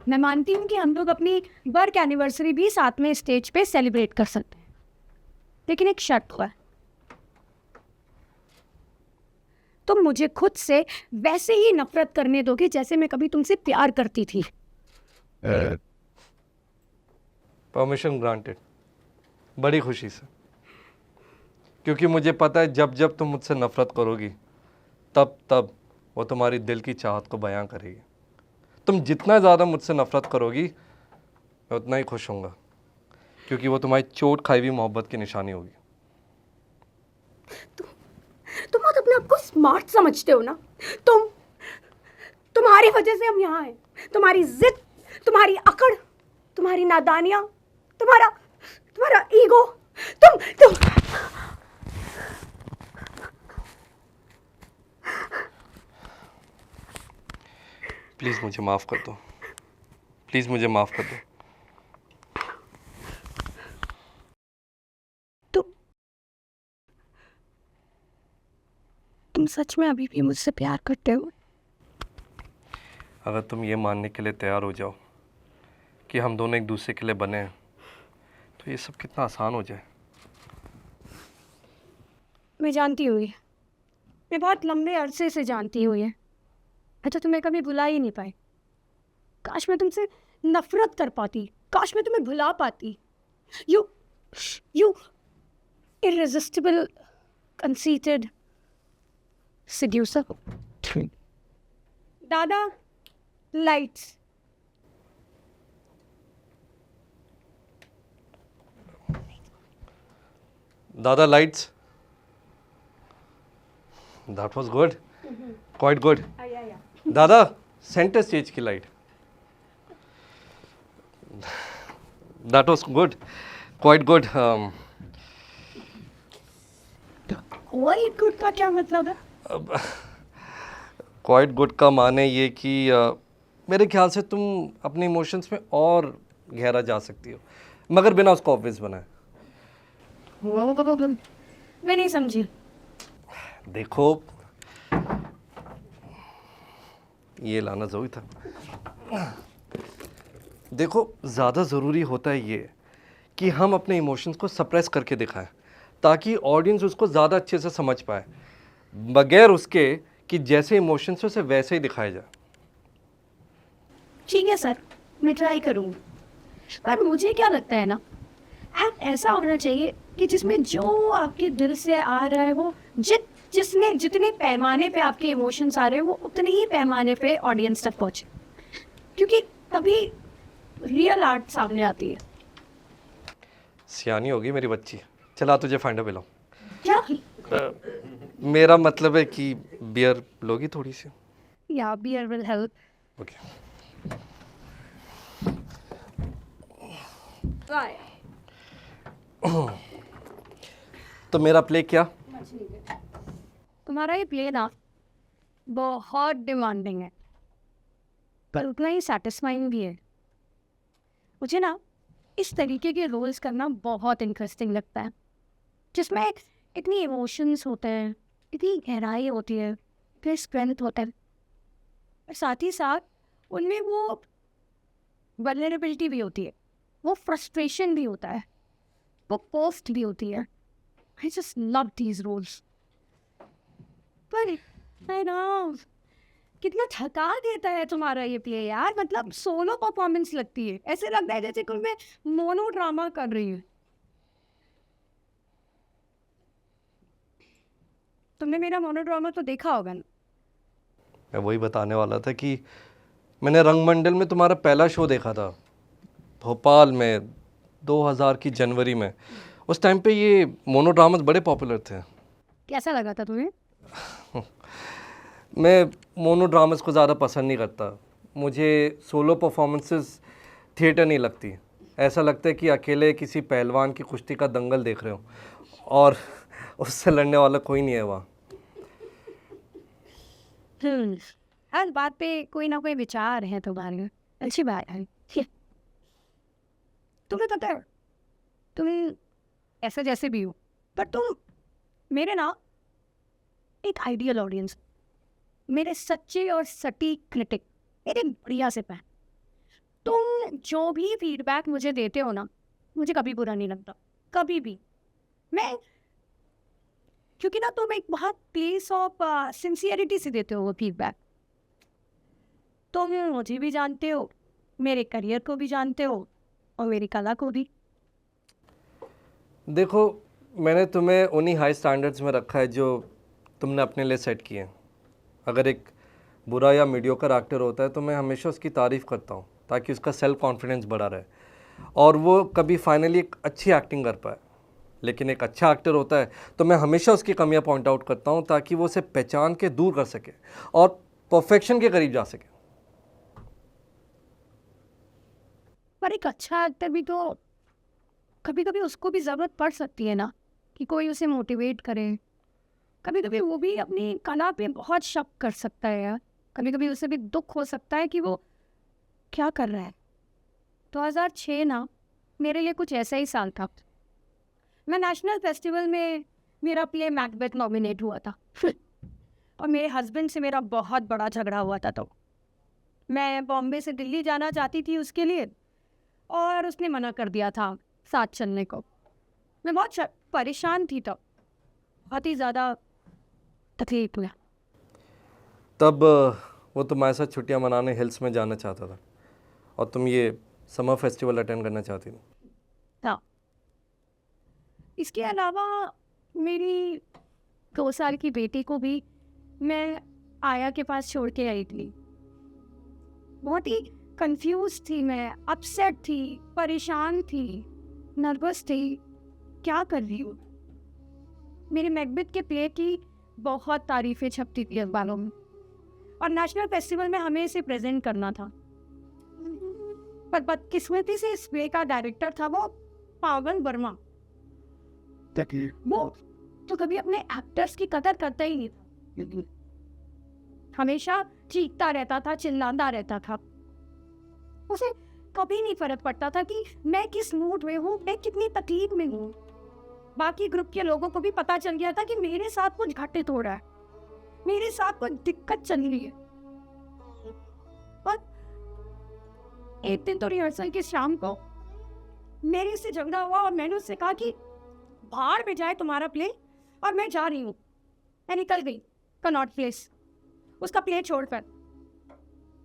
मैं मानती हूँ कि हम लोग अपनी वर्क एनिवर्सरी भी साथ में स्टेज पे सेलिब्रेट कर सकते हैं, लेकिन एक शर्त हुआ है। तुम मुझे खुद से वैसे ही नफरत करने दोगे जैसे मैं कभी तुमसे प्यार करती थी। परमिशन ग्रांटेड, बड़ी खुशी से, क्योंकि मुझे पता है जब जब तुम मुझसे नफरत करोगी तब तब वो तुम्हारी दिल की चाहत को बयां करेगी। तुम जितना ज़्यादा मुझसे नफरत करोगी मैं उतना ही खुश होऊंगा, क्योंकि वो तुम्हारी चोट खाई हुई मोहब्बत की निशानी होगी। तुम बहुत अपने आप को स्मार्ट समझते हो ना। तुम्हारी वजह से हम यहाँ हैं। तुम्हारी जिद, तुम्हारी अकड़, तुम्हारी नादानियां, तुम्हारा ईगो, तुम प्लीज़ मुझे माफ़ कर दो, प्लीज़ मुझे माफ़ कर दो। तुम सच में अभी भी मुझसे प्यार करते हो? अगर तुम ये मानने के लिए तैयार हो जाओ कि हम दोनों एक दूसरे के लिए बने हैं तो ये सब कितना आसान हो जाए। मैं जानती हूँ ये, मैं बहुत लंबे अरसे से जानती हूँ ये। अच्छा, तुम्हें कभी भुला ही नहीं पाई। काश मैं तुमसे नफरत कर पाती, काश मैं तुम्हें भुला पाती। You irresistible, conceited seducer. दादा, lights. दादा lights, that was good, quite good. दादा सेंटर स्टेज की light, that was good, quite good. वही गुड का क्या मतलब है? क्वाइट गुड का माने ये कि मेरे ख्याल से तुम अपने इमोशंस में और गहरा जा सकती हो, मगर बिना उसको ऑब्वियस बनाए। मैं नहीं समझी। देखो, ये लाना ज़रूरी था। देखो, ज़्यादा ज़रूरी होता है ये कि हम अपने इमोशंस को सप्रेस करके दिखाएं ताकि ऑडियंस उसको ज़्यादा अच्छे से समझ पाए, बगैर उसके कि जैसे इमोशंस है उसे वैसे ही दिखाया जाए। ठीक है सर, मैं ट्राई करूँगी, पर मुझे क्या लगता है ना, एक्ट ऐसा होना चाहिए कि जिसमें जो आपके दिल से आ रहा है वो जितने पैमाने पे आपके इमोशंस आ रहे हैं वो उतने ही पैमाने पे ऑडियंस तक पहुँचे, क्योंकि तभी रियल आर्ट सामने आती है। सियानी होगी मेरी बच्ची। चला तुझे फाइंडर पिलाऊं। क्या? मेरा मतलब है कि बियर लोगी थोड़ी सी? या बियर विल हेल्प। ओके। तो मेरा प्ले क्या? तुम्हारा ये प्ले ना बहुत डिमांडिंग है, पर उतना ही सेटिस्फाइंग भी है। मुझे ना इस तरीके के रोल्स करना बहुत इंटरेस्टिंग लगता है, जिसमें इतनी इमोशंस होते हैं, इतनी गहराई होती है, फिर स्ट्रेंथ होता है, और साथ ही साथ उनमें वो वल्नरेबिलिटी भी होती है, वो फ्रस्ट्रेशन भी होता है, वो पोस्ट भी होती है। I just love these roles. पर आई नो कितना थका देता है तुम्हारा ये प्ले यार, मतलब सोलो परफॉर्मेंस लगती है, ऐसे लगता है जैसे कोई मैं मोनो ड्रामा कर रही हूँ। तुमने मेरा मोनो ड्रामा तो देखा होगा ना? मैं वही बताने वाला था कि मैंने रंगमंडल में तुम्हारा पहला शो देखा था, भोपाल में 2000 की जनवरी में। उस टाइम पे ये मोनो ड्रामास बड़े पॉपुलर थे। कैसा लगा था तुम्हें? मैं मोनो ड्रामास को ज़्यादा पसंद नहीं करता। मुझे सोलो परफॉर्मेंसेस थिएटर नहीं लगती। ऐसा लगता है कि अकेले किसी पहलवान की कुश्ती का दंगल देख रहे हो और उससे लड़ने वाला कोई नहीं है वहाँ। हर बात पे कोई ना कोई विचार है तुम्हारे, अच्छी बात है। तुम्हें पता है, तुम ऐसा जैसे भी हो, पर तुम मेरे ना एक आइडियल ऑडियंस, मेरे सच्चे और सटीक क्रिटिक, मेरे बढ़िया से फैन। तुम जो भी फीडबैक मुझे देते हो ना, मुझे कभी बुरा नहीं लगता, कभी भी। मैं क्योंकि ना तुम एक बहुत प्लेस ऑफ सिंसियरिटी से देते हो वो फीडबैक। तुम मुझे भी जानते हो, मेरे करियर को भी जानते हो, और मेरी कला को भी। देखो, मैंने तुम्हें उन्हीं हाई स्टैंडर्ड्स में रखा है जो तुमने अपने लिए सेट किए हैं। अगर एक बुरा या मीडियोकर एक्टर होता है तो मैं हमेशा उसकी तारीफ़ करता हूँ ताकि उसका सेल्फ कॉन्फिडेंस बढ़ा रहे और वो कभी फाइनली एक अच्छी एक्टिंग कर पाए। लेकिन एक अच्छा एक्टर होता है तो मैं हमेशा उसकी कमियां पॉइंट आउट करता हूँ ताकि वो उसे पहचान के दूर कर सके और परफेक्शन के करीब जा सके। पर एक अच्छा एक्टर भी तो कभी कभी उसको भी ज़रूरत पड़ सकती है ना, कि कोई उसे मोटिवेट करे। कभी कभी वो भी अपनी कला पे बहुत शक कर सकता है यार, कभी कभी उसे भी दुख हो सकता है कि वो क्या कर रहा है। 2006 ना मेरे लिए कुछ ऐसा ही साल था। मैं नेशनल फेस्टिवल में मेरा प्ले मैकबेथ नॉमिनेट हुआ था। और मेरे हस्बैंड से मेरा बहुत बड़ा झगड़ा हुआ था। तो मैं बॉम्बे से दिल्ली जाना चाहती थी उसके लिए, और उसने मना कर दिया था साथ चलने को। मैं बहुत परेशान थी, तो बहुत ही ज़्यादा तकलीफ हुआ। तब वो तुम्हारे साथ छुट्टियां मनाने हिल्स में जाना चाहता था और तुम ये समर फेस्टिवल अटेंड करना चाहती थी। हाँ, इसके अलावा मेरी 2 साल की बेटी को भी मैं आया के पास छोड़ के आई थी। बहुत ही कंफ्यूज थी मैं, अपसेट थी, परेशान थी, नर्वस थी, क्या कर रही हूँ। मेरे मैकबेथ के प्ले की बहुत तारीफें छपती थी अखबारों में, और नेशनल फेस्टिवल में हमें इसे प्रेजेंट करना था। पर बदकिस्मती से इस प्ले का डायरेक्टर था वो पावन वर्मा। वो तो कभी अपने एक्टर्स की कदर करता ही नहीं था, हमेशा चीखता रहता था, चिल्लाता रहता था। उसे कभी नहीं फर्क पड़ता था कि मैं किस मूड में हूँ, मैं कितनी तकलीफ में हूँ। बाकी ग्रुप के लोगों को भी पता चल गया था कि मेरे साथ कुछ घटित हो रहा है, मेरे साथ कुछ दिक्कत चल रही है। और एक दिन तो रिहर्सल की शाम को मेरे से झगड़ा हुआ और मैंने उससे कहा कि बाहर में जाए तुम्हारा प्ले, और मैं जा रही हूँ। मैं निकल गई कनॉट प्लेस, उसका प्ले छोड़कर।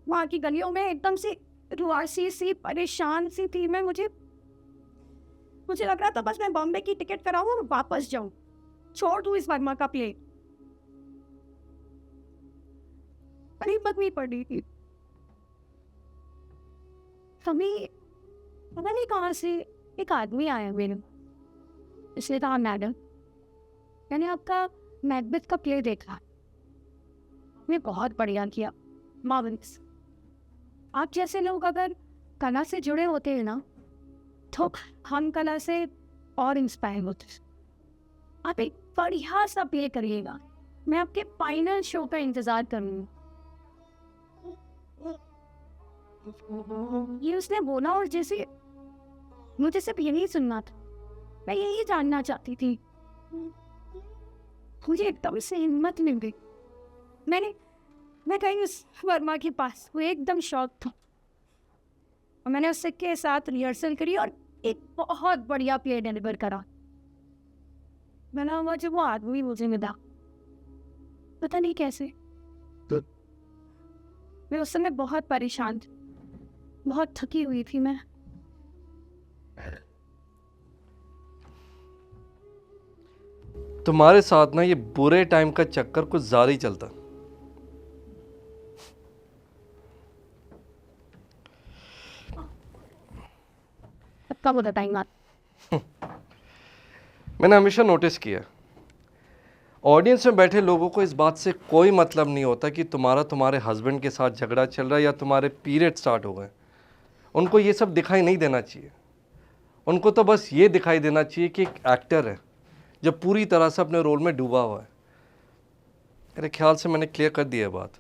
वहाँ की गलियों में एकदम से रुआसी सी, परेशान सी थी मैं। मुझे लग रहा था बस मैं बॉम्बे की टिकट कराऊं और वापस जाऊं, छोड़ दूं इस वर्मा का प्ले। पर हिम्मत नहीं पड़ रही थी। तभी पता नहीं कहाँ से एक आदमी आया मेरे, इसलिए कहा मैडम मैंने आपका मैकबेथ का प्ले देखा, मैं बहुत बढ़िया किया, मार्वलस। आप जैसे लोग अगर कला से जुड़े होते हैं ना, तो हम कला से और इंस्पायर होते। आप एक बढ़िया सा प्ले करिएगा, मैं आपके फाइनल शो का इंतजार करूंगी। ये उसने बोला, और जैसे मुझे सिर्फ यही सुनना था, मैं यही जानना चाहती थी। मुझे एकदम से हिम्मत मिल गई। मैं गई उस वर्मा के पास, वो एकदम शॉक था, और मैंने उससे के साथ रिहर्सल करी और एक बहुत बढ़िया प्ले डिलीवर करा। मैंने हुआ जब वो आदमी मुझे मिला, पता नहीं कैसे। मैं उस समय बहुत परेशान थी, बहुत थकी हुई थी मैं। तुम्हारे साथ ना ये बुरे टाइम का चक्कर कुछ ज़्यादा ही चलता। कब होता टाइम बात? मैंने हमेशा नोटिस किया, ऑडियंस में बैठे लोगों को इस बात से कोई मतलब नहीं होता कि तुम्हारे हस्बैंड के साथ झगड़ा चल रहा है या तुम्हारे पीरियड स्टार्ट हो गए। उनको ये सब दिखाई नहीं देना चाहिए। उनको तो बस ये दिखाई देना चाहिए कि एक एक्टर है जो पूरी तरह से अपने रोल में डूबा हुआ है। मेरे ख्याल से मैंने क्लियर कर दिया बात।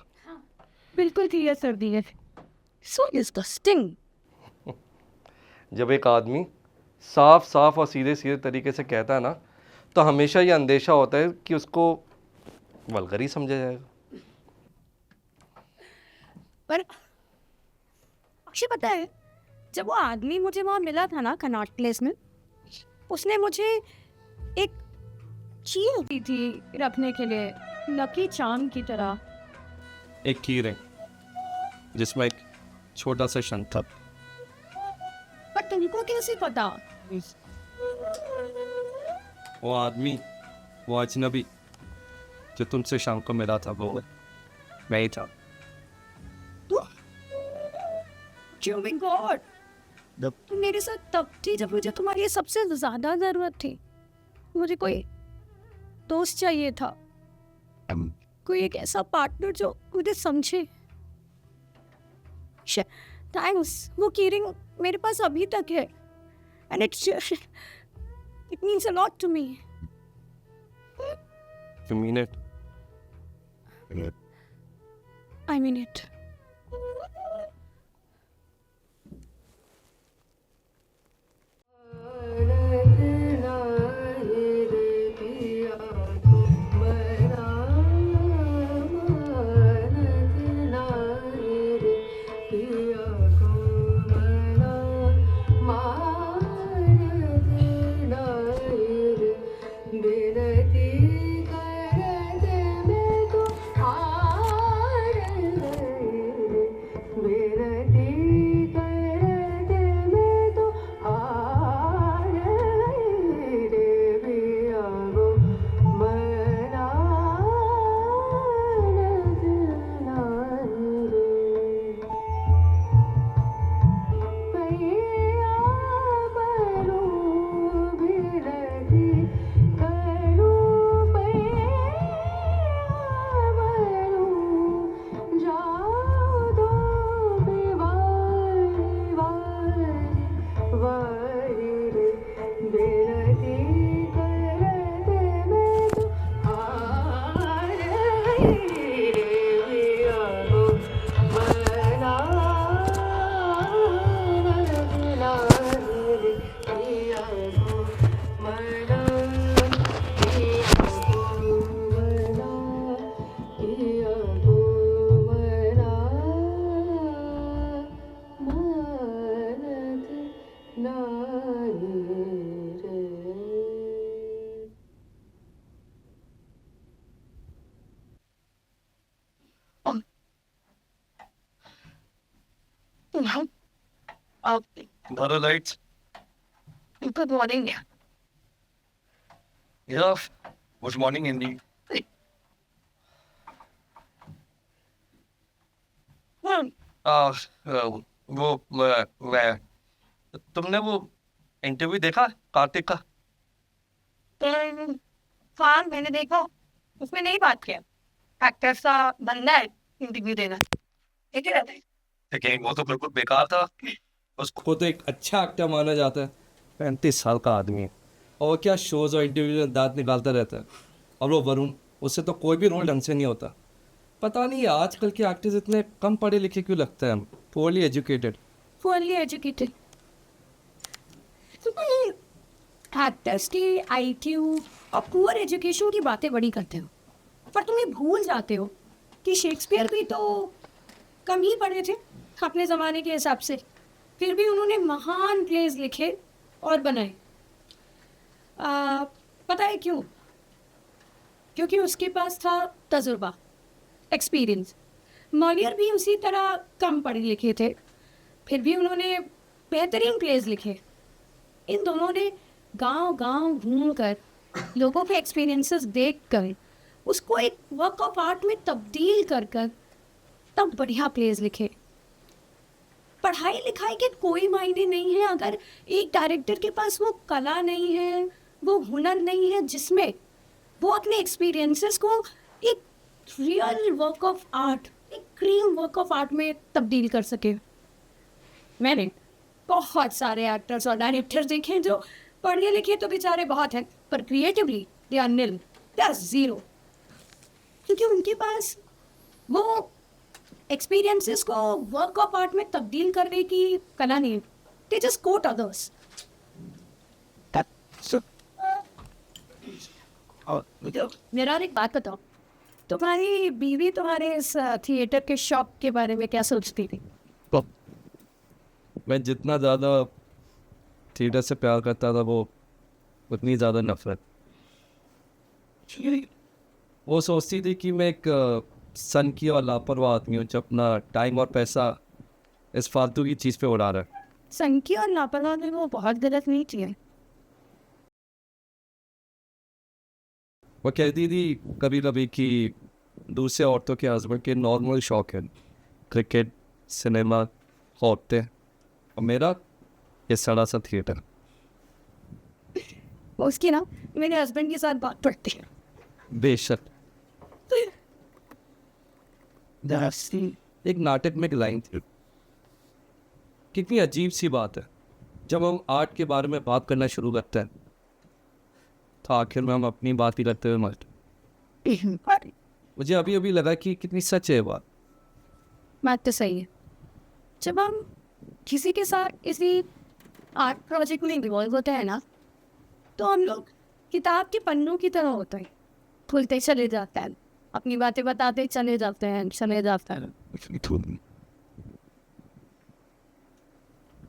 बिल्कुल क्लियर कर दी है। So disgusting. जब एक आदमी साफ साफ और सीधे सीधे तरीके से कहता है ना, तो हमेशा ये अंदेशा होता है कि उसको वल्गर ही समझा जाएगा। पर अक्षय पता है, जब वो आदमी मुझे वहाँ मिला था ना कनॉट प्लेस में, उसने मुझे एक चीज दी थी रखने के लिए, लकी चार्म की तरह। एक की रिंग जिसमें एक छोटा सा शंख था। पर तुमको कैसे पता? वो आदमी, वो अजनबी जो तुमसे शाम को मिला था, वो मैं ही था। Oh my God! तुम मेरे साथ तब थी जब मुझे तुम्हारी सबसे ज्यादा जरूरत थी। मुझे कोई दोस्त चाहिए था, कोई एक ऐसा पार्टनर जो मुझे समझे। थैंक्स, वो कीरिंग मेरे पास अभी तक है, and it means a lot to me. You mean it? I mean it. Bottle lights. Good morning. Yeah. Good morning, Indy. तुमने वो इंटरव्यू देखा कार्तिक का? हाँ मैंने देखा, उसमें नहीं बात किया। एक्टर सा बंदा है इंटरव्यू देना, ठीक है रहता है। लेकिन वो तो बिल्कुल बेकार था। उसको तो एक अच्छा एक्टर माना जाता है। 35 साल का आदमी है और क्या शोज और इंटरव्यू में दांत निकालता रहता है। और वो वरुण, उससे तो कोई भी रोल ढंग से नहीं होता। पता नहीं आजकल के एक्टर्स इतने कम पढ़े लिखे क्यों लगते हैं, poorly educated. Poorly educated. Actors की IQ और पुअर एजुकेशन की बातें बड़ी करते हो, पर तुम ये भूल जाते हो कि शेक्सपियर भी तो कम ही पढ़े थे अपने ज़माने के हिसाब से, फिर भी उन्होंने महान प्लेस लिखे और बनाए। पता है क्यों? क्योंकि उसके पास था तजुर्बा, एक्सपीरियंस। मॉलियर भी उसी तरह कम पढ़े लिखे थे, फिर भी उन्होंने बेहतरीन प्लेस लिखे। इन दोनों ने गांव गांव घूम कर, लोगों के एक्सपीरियंसेस देख कर, उसको एक वर्क ऑफ आर्ट में तब्दील कर कर तब बढ़िया प्लेस लिखे। पढ़ाई लिखाई के कोई मायने नहीं है अगर एक डायरेक्टर के पास वो कला नहीं है, वो हुनर नहीं है जिसमें वो अपने एक्सपीरियंसेस को एक रियल वर्क ऑफ आर्ट, एक क्रीम वर्क ऑफ आर्ट में तब्दील कर सके। मैंने बहुत सारे एक्टर्स और डायरेक्टर्स देखे जो पढ़े लिखे तो बेचारे बहुत हैं, पर creatively they are nil, they are zero, क्योंकि उनके पास वो एक्सपीरियंसेस को वर्क ऑफ आर्ट में तब्दील करने की कला नहीं है। They just quote others. मेरा एक बात बताओ, तुम्हारी बीवी तुम्हारे इस थिएटर के शौक के बारे में क्या सोचती थी? मैं जितना ज़्यादा थिएटर से प्यार करता था वो उतनी ज़्यादा नफरत। वो सोचती थी कि मैं एक सन की और लापरवाह आदमी हूँ जो अपना टाइम और पैसा इस फालतू की चीज़ पे उड़ा रहा है। संकी और लापरवाह में वो बहुत गलत नहीं किया। वो कहती थी कभी कभी कि दूसरे औरतों के हस्बैंड के नॉर्मल शौक है क्रिकेट, सिनेमा, औरतें, और मेरा ये सड़ा सा थिएटर। उसकी ना मेरे हस्बैंड के साथ बात पड़ती है। बेशक। एक नाटक में एक लाइन थी, कितनी अजीब सी बात है, जब हम आर्ट के बारे में बात करना शुरू करते हैं तो आखिर में हम अपनी बात ही करते हुए मरते। मुझे अभी अभी लगा कि कितनी सच है ये बात तो सही है। जब हम किसी के साथ इसी आर्ट प्रोजेक्ट में इन्वॉल्व होते हैं ना, तो हम लोग किताब के पन्नों की तरह होते हैं, खुलते चले जाते हैं, अपनी बातें बताते चले जाते हैं।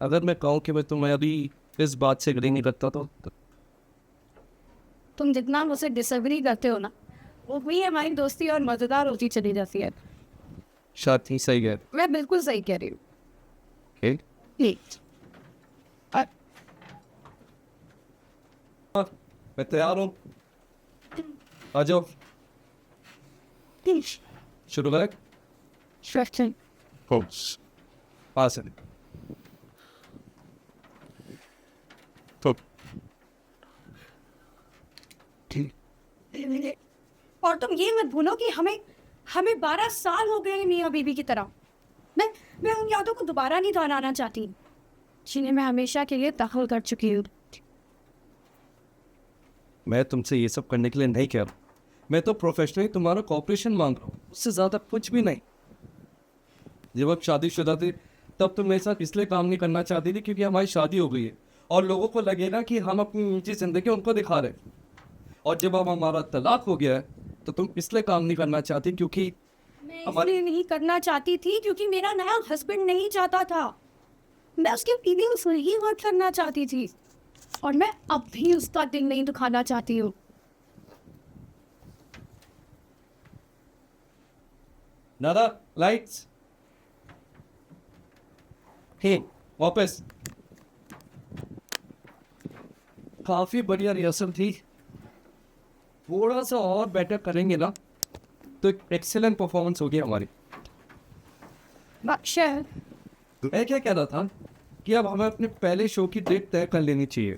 अगर मैं कहूँ कि मैं तुम्हें अभी इस बात से एग्री नहीं करता तो तुम जितना मुझसे डिसएग्री करते हो ना, वो भी हमारी दोस्ती और मज़ेदार होती चली जाती है। शायद ही सही है। मैं बिल्कुल सही कह रही हूँ। मैं तैयार हूँ, आ जाओ शुरू करें। पास है तो और तुम ये मत भूलो कि हमें 12 साल हो गए मियाँ बीवी की तरह। मैं उन यादों को दोबारा नहीं दोहराना चाहती जिन्हें मैं हमेशा के लिए दखल कर चुकी हूँ। मैं तुमसे ये सब करने के लिए नहीं कह रहा, मैं तो प्रोफेशनली तुम्हारा कॉपरेशन मांग रहा हूँ, उससे ज़्यादा कुछ भी नहीं। जब आप शादीशुदा थे तब तुम मेरे साथ इसलिए काम नहीं करना चाहती थी क्योंकि हमारी शादी हो गई है और लोगों को लगेगा कि हम अपनी निजी जिंदगी उनको दिखा रहे हैं। और जब अब हमारा तलाक हो गया है तो तुम इसलिए काम नहीं करना चाहती क्योंकि मैं हमारी- इसलिए नहीं करना चाहती थी क्योंकि मेरा नया हस्बैंड नहीं चाहता था। मैं उसकी फीलिंग्स नहीं हर्ट करना चाहती थी और मैं अब भी उसका दिल नहीं दुखाना चाहती हूँ। दादा लाइट्स, हे वापस। काफी बढ़िया रिहर्सल थी, थोड़ा सा और बेटर करेंगे ना तो एक एक्सेलेंट परफॉर्मेंस होगी हमारी। अक्षय, मैं क्या कह रहा था कि अब हमें अपने पहले शो की डेट तय कर लेनी चाहिए।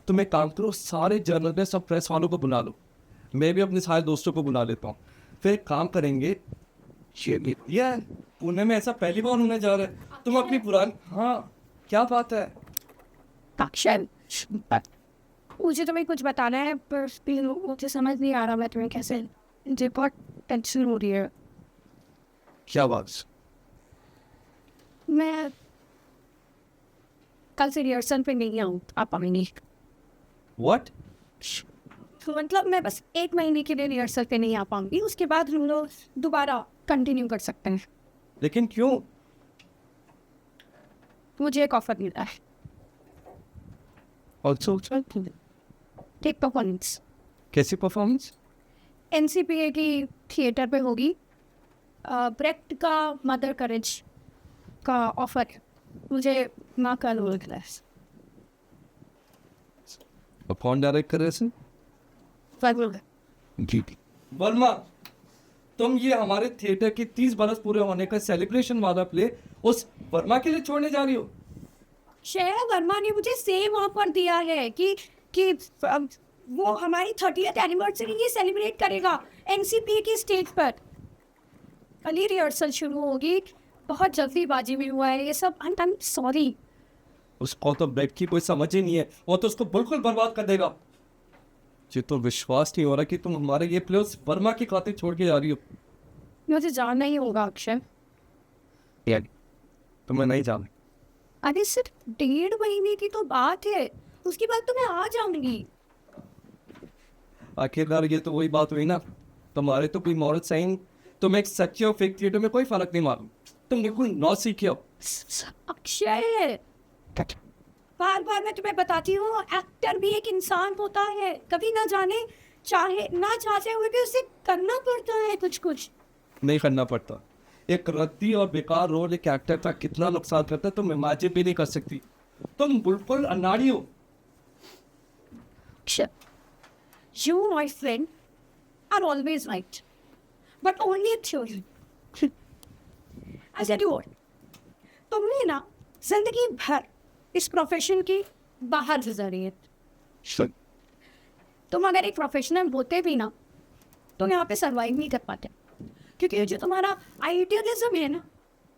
तुम एक काम करो, सारे जर्नलिस्ट और प्रेस वालों को बुला लो, मैं भी अपने सारे दोस्तों को बुला लेता हूँ। फिर एक काम करेंगे, ये पुणे में ऐसा पहली बार होने जा रहा है। तुम अपनी पुरानी, हाँ क्या बात है? अक्षय, मुझे तुम्हें कुछ बताना है पर फिर मुझे समझ नहीं आ रहा मैं तुम्हें कैसे, मुझे बहुत टेंशन हो रही है। क्या बात? मैं कल से रिहर्सल पे नहीं आ पाऊंगी। व्हाट? तो मतलब मैं बस 1 महीने के लिए रिहर्सल पे नहीं आ पाऊंगी, उसके बाद हम लोग दोबारा कंटिन्यू कर सकते हैं। लेकिन क्यों? मुझे एक ऑफर मिला है, और टेक परफॉर्मेंस कैसी परफॉर्मेंस? एनसीपीए की थिएटर पे होगी। ब्रेक्ट का मदर करेज का ऑफर है मुझे, माँ का रोल क्लास। कौन डायरेक्ट कर रहे हैं? वर्मा, तुम ये हमारे थिएटर के 30 बरस पूरे होने का सेलिब्रेशन वाला प्ले उस वर्मा के लिए छोड़ने जा रही हो? श्रेया वर्मा ने मुझे सेम ऑफर दिया है कि वो हमारी 30th एनिवर्सरी ये सेलिब्रेट करेगा एनसीपी की स्टेज पर। कल ही रिहर्सल शुरू होगी, बहुत जल्दीबाजी में हुआ है ये सब। आई एम सॉरी। उसको तो ब्रेक की कोई समझ ही नहीं है, वो तो उसको बिल्कुल बर्बाद कर देगा। मुझे तो विश्वास नहीं हो रहा कि तुम हमारे ये प्ले उस वर्मा की खातिर छोड़ के जा रही हो। मुझे जानना ही होगा अक्षय। तुम्हें नहीं जाना? अरे सिर्फ 1.5 महीने की तो बात है, उसके बाद तो मैं आ जाऊंगी। आखिरकार ये तो वही बात हुई ना, तुम्हारे तो कोई मॉरल साइन, तुम एक सच्चे और फेक थिएटर में कोई फर्क नहीं मालूम, तुम बिल्कुल नौ सीखे हो। अक्षय, बार बार मैं तुम्हें बताती हूँ, एक्टर भी एक इंसान होता है, कभी ना जाने चाहे ना चाहते हुए भी उसे करना पड़ता है कुछ कुछ। नहीं करना पड़ता। एक रद्दी और बेकार रोल एक एक्टर का कितना नुकसान करता है तुम इमेजिन भी नहीं कर सकती। तुम बिल्कुल अनाड़ी हो। You, my friend, are always right, but only in theory. I said you what? तुमने ना जिंदगी भर इस प्रोफेशन की बाहर गुजारी है। तुम अगर एक प्रोफेशनल होते भी ना तो यहाँ पे सरवाइव नहीं कर पाते, क्योंकि ये जो तुम्हारा आइडियलिज्म है ना,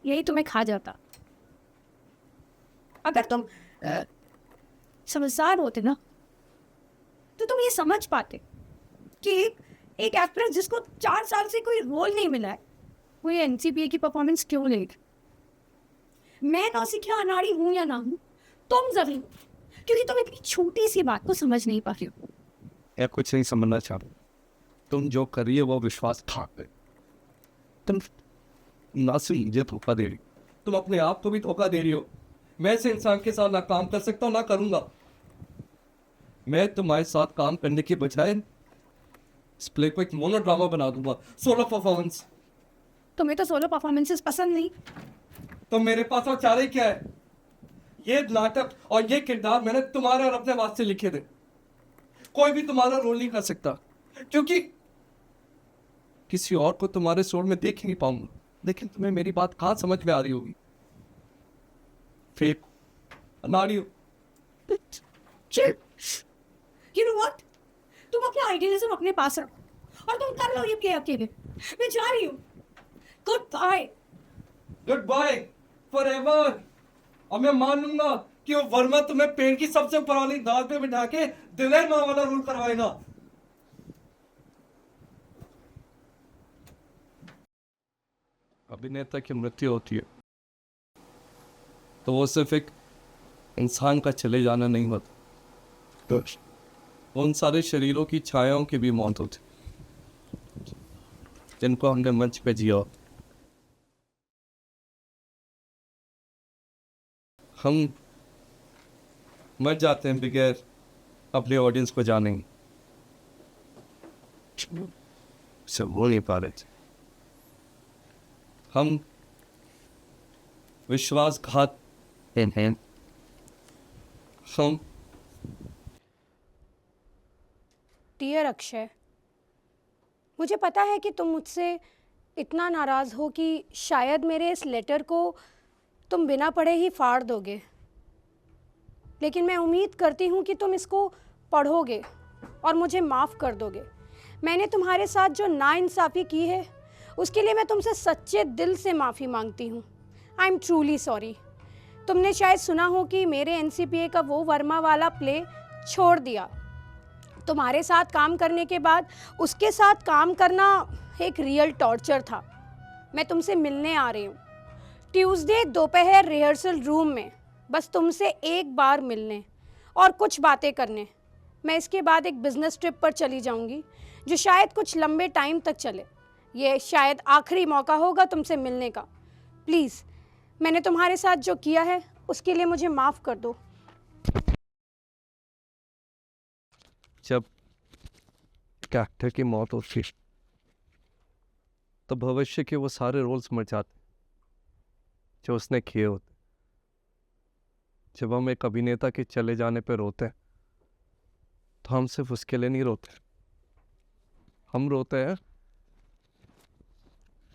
यही तुम्हें खा जाता। अगर तुम समझदार होते ना तो तुम ये समझ पाते कि एक एक्ट्रेस जिसको 4 साल से कोई रोल नहीं मिला है वो ये एनसीपीए की परफॉर्मेंस क्यों लेगी। मैं नौसिखिया अनाड़ी हूँ या ना हूँ, तुम जरूर, क्योंकि तुम इतनी छोटी सी बात को समझ नहीं पा रही हो। या कुछ नहीं समझना चाहता, तुम जो कर रही हो वो विश्वास घात है। तुम ना सिर्फ मुझे धोखा दे रही, तुम अपने आप को भी धोखा दे रही हो। मैं ऐसे इंसान के साथ ना काम कर सकता हूँ ना करूंगा। मैं तुम्हारे साथ काम करने के बजाय इस प्ले को एक मोनो ड्रामा बना दूंगा, सोलो परफॉर्मेंस। तुम्हें तो सोलो परफॉर्मेंसेस पसंद नहीं, तो मेरे पास और चारे क्या है? ये नाटक और ये किरदार मैंने तुम्हारे और अपने वास्ते लिखे थे। कोई भी तुम्हारा रोल नहीं कर सकता, क्योंकि किसी और को तुम्हारे रोल में देख ही नहीं पाऊंगा। लेकिन तुम्हें मेरी बात कहाँ समझ में आ रही होगी? फेक अनाड़ी हो। You know what? तुम अपने आइडियलिज्म अपने पास रखो और तुम कर लो ये प्ले अकेले। मैं जा रही हूँ। Goodbye. Goodbye forever. और मैं मान लूंगा कि वो वर्मा तुम्हें पेड़ की सबसे पुरानी दाल पे बिठा के दिलेमा वाला रोल करवाएगा। अभिनेता की मृत्यु होती है तो वो सिर्फ एक इंसान का चले जाना नहीं होता, तो उन सारे शरीरों की छायाओं की भी मौत होती जिनको हमने मंच पे जिया। हम मर जाते हैं बगैर अपने ऑडियंस को जाने से हो नहीं पा रहे थे। हम विश्वासघात हैं। हम डियर अक्षय, मुझे पता है कि तुम मुझसे इतना नाराज़ हो कि शायद मेरे इस लेटर को तुम बिना पढ़े ही फाड़ दोगे, लेकिन मैं उम्मीद करती हूँ कि तुम इसको पढ़ोगे और मुझे माफ़ कर दोगे। मैंने तुम्हारे साथ जो नाइंसाफ़ी की है उसके लिए मैं तुमसे सच्चे दिल से माफ़ी मांगती हूँ। I am truly sorry. तुमने शायद सुना हो कि मेरे NCPA का वो वर्मा वाला प्ले छोड़ दिया। तुम्हारे साथ काम करने के बाद उसके साथ काम करना एक रियल टॉर्चर था। मैं तुमसे मिलने आ रही हूँ ट्यूसडे दोपहर रिहर्सल रूम में, बस तुमसे एक बार मिलने और कुछ बातें करने। मैं इसके बाद एक बिज़नेस ट्रिप पर चली जाऊँगी जो शायद कुछ लंबे टाइम तक चले। ये शायद आखिरी मौका होगा तुमसे मिलने का। प्लीज़, मैंने तुम्हारे साथ जो किया है उसके लिए मुझे माफ़ कर दो। जब एक एक्टर की मौत होती तो भविष्य के वो सारे रोल्स मर जाते जो उसने किए होते। जब हम एक अभिनेता के चले जाने पर रोते हैं तो हम सिर्फ उसके लिए नहीं रोते, हम रोते हैं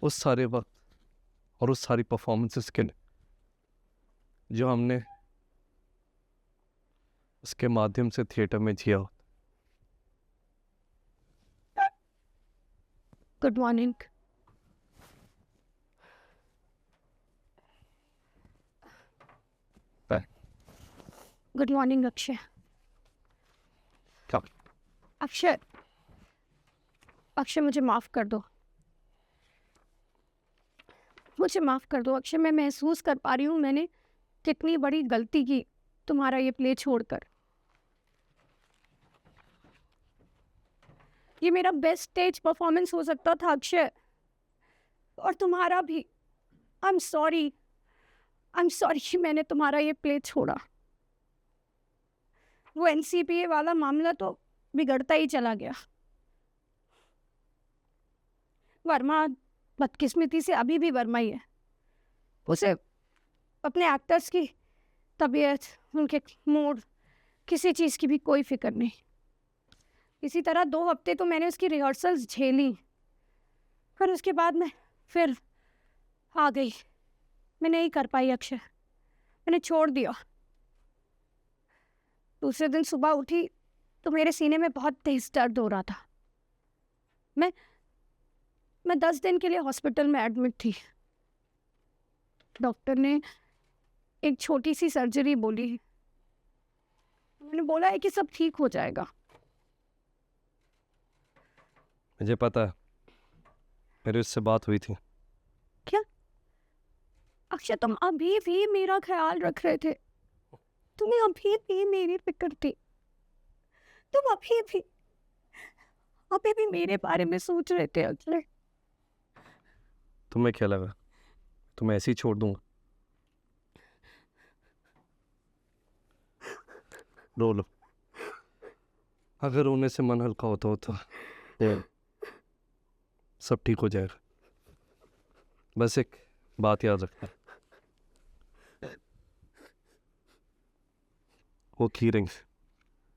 उस सारे वक्त और उस सारी परफॉर्मेंसेस के लिए जो हमने उसके माध्यम से थिएटर में जिया होता। Good morning. Good morning Akshay. क्या? अक्षय, अक्षय मुझे माफ़ कर दो, मुझे माफ़ कर दो अक्षय। मैं महसूस कर पा रही हूँ मैंने कितनी बड़ी गलती की तुम्हारा ये प्ले छोड़कर। ये मेरा बेस्ट स्टेज परफॉर्मेंस हो सकता था अक्षय, और तुम्हारा भी। आई एम सॉरी कि मैंने तुम्हारा ये प्ले छोड़ा। वो NCPA वाला मामला तो बिगड़ता ही चला गया। वर्मा बदकिस्मती से अभी भी वर्मा ही है। उसे अपने एक्टर्स की तबीयत, उनके मूड, किसी चीज़ की भी कोई फिक्र नहीं। इसी तरह 2 हफ्ते तो मैंने उसकी रिहर्सल्स झेली, पर उसके बाद मैं फिर आ गई। मैं नहीं कर पाई अक्षय, मैंने छोड़ दिया। दूसरे दिन सुबह उठी तो मेरे सीने में बहुत तेज दर्द हो रहा था। मैं 10 दिन के लिए हॉस्पिटल में एडमिट थी। डॉक्टर ने एक छोटी सी सर्जरी बोली। उन्होंने बोला है कि सब ठीक हो जाएगा। मुझे पता है, मेरी उससे बात हुई थी। क्या अक्षय, तुम अभी भी मेरा ख्याल रख रहे थे? तुम्हें अभी भी मेरी फिक्र थी? तुम अभी भी मेरे बारे में सोच रहे थे अक्षय? तुम्हें क्या लगा तुम्हें ऐसे ही छोड़ दूंगा? रो लो, अगर रोने से मन हल्का होता तो सब ठीक हो जाएगा। बस एक बात याद रखना, वो की रिंग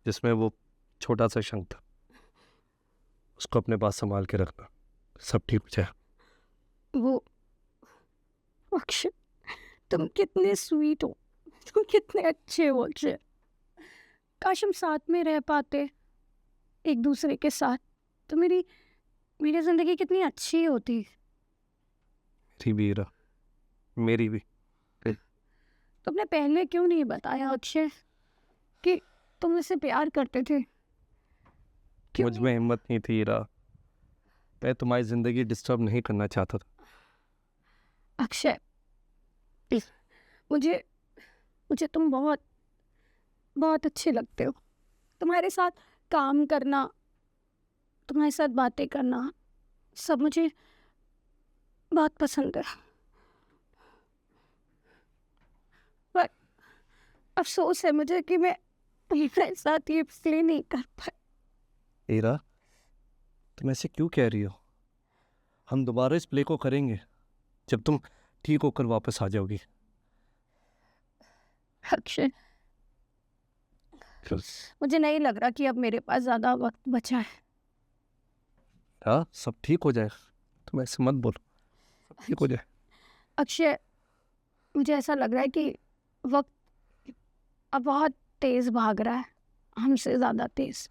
जिसमें वो छोटा सा शंख था, उसको अपने पास संभाल के रखना, सब ठीक हो जाएगा। वो अक्षय, तुम कितने स्वीट हो, तुम कितने अच्छे हो अक्षय। काश हम साथ में रह पाते एक दूसरे के साथ, तो मेरी ज़िंदगी कितनी अच्छी होती। मेरी भी हीरा, मेरी भी। तुमने पहले क्यों नहीं बताया अक्षय कि तुम मुझसे प्यार करते थे? क्यों मुझ में हिम्मत नहीं थी हीरा, मैं तुम्हारी जिंदगी डिस्टर्ब नहीं करना चाहता था। अक्षय, मुझे तुम बहुत बहुत अच्छे लगते हो। तुम्हारे साथ काम करना, तुम्हारे साथ बातें करना, सब मुझे बहुत पसंद है। पर अफसोस है मुझे कि मैं तुम्हारे साथ ये प्ले नहीं कर पाई। ईरा, तुम ऐसे क्यों कह रही हो? हम दोबारा इस प्ले को करेंगे जब तुम ठीक होकर वापस आ जाओगी। अक्षय, मुझे नहीं लग रहा कि अब मेरे पास ज़्यादा वक्त बचा है। हाँ, सब ठीक हो जाएगा, तुम ऐसे मत बोलो, सब ठीक हो जाए। अक्षय, मुझे ऐसा लग रहा है कि वक्त अब बहुत तेज़ भाग रहा है, हमसे ज़्यादा तेज़।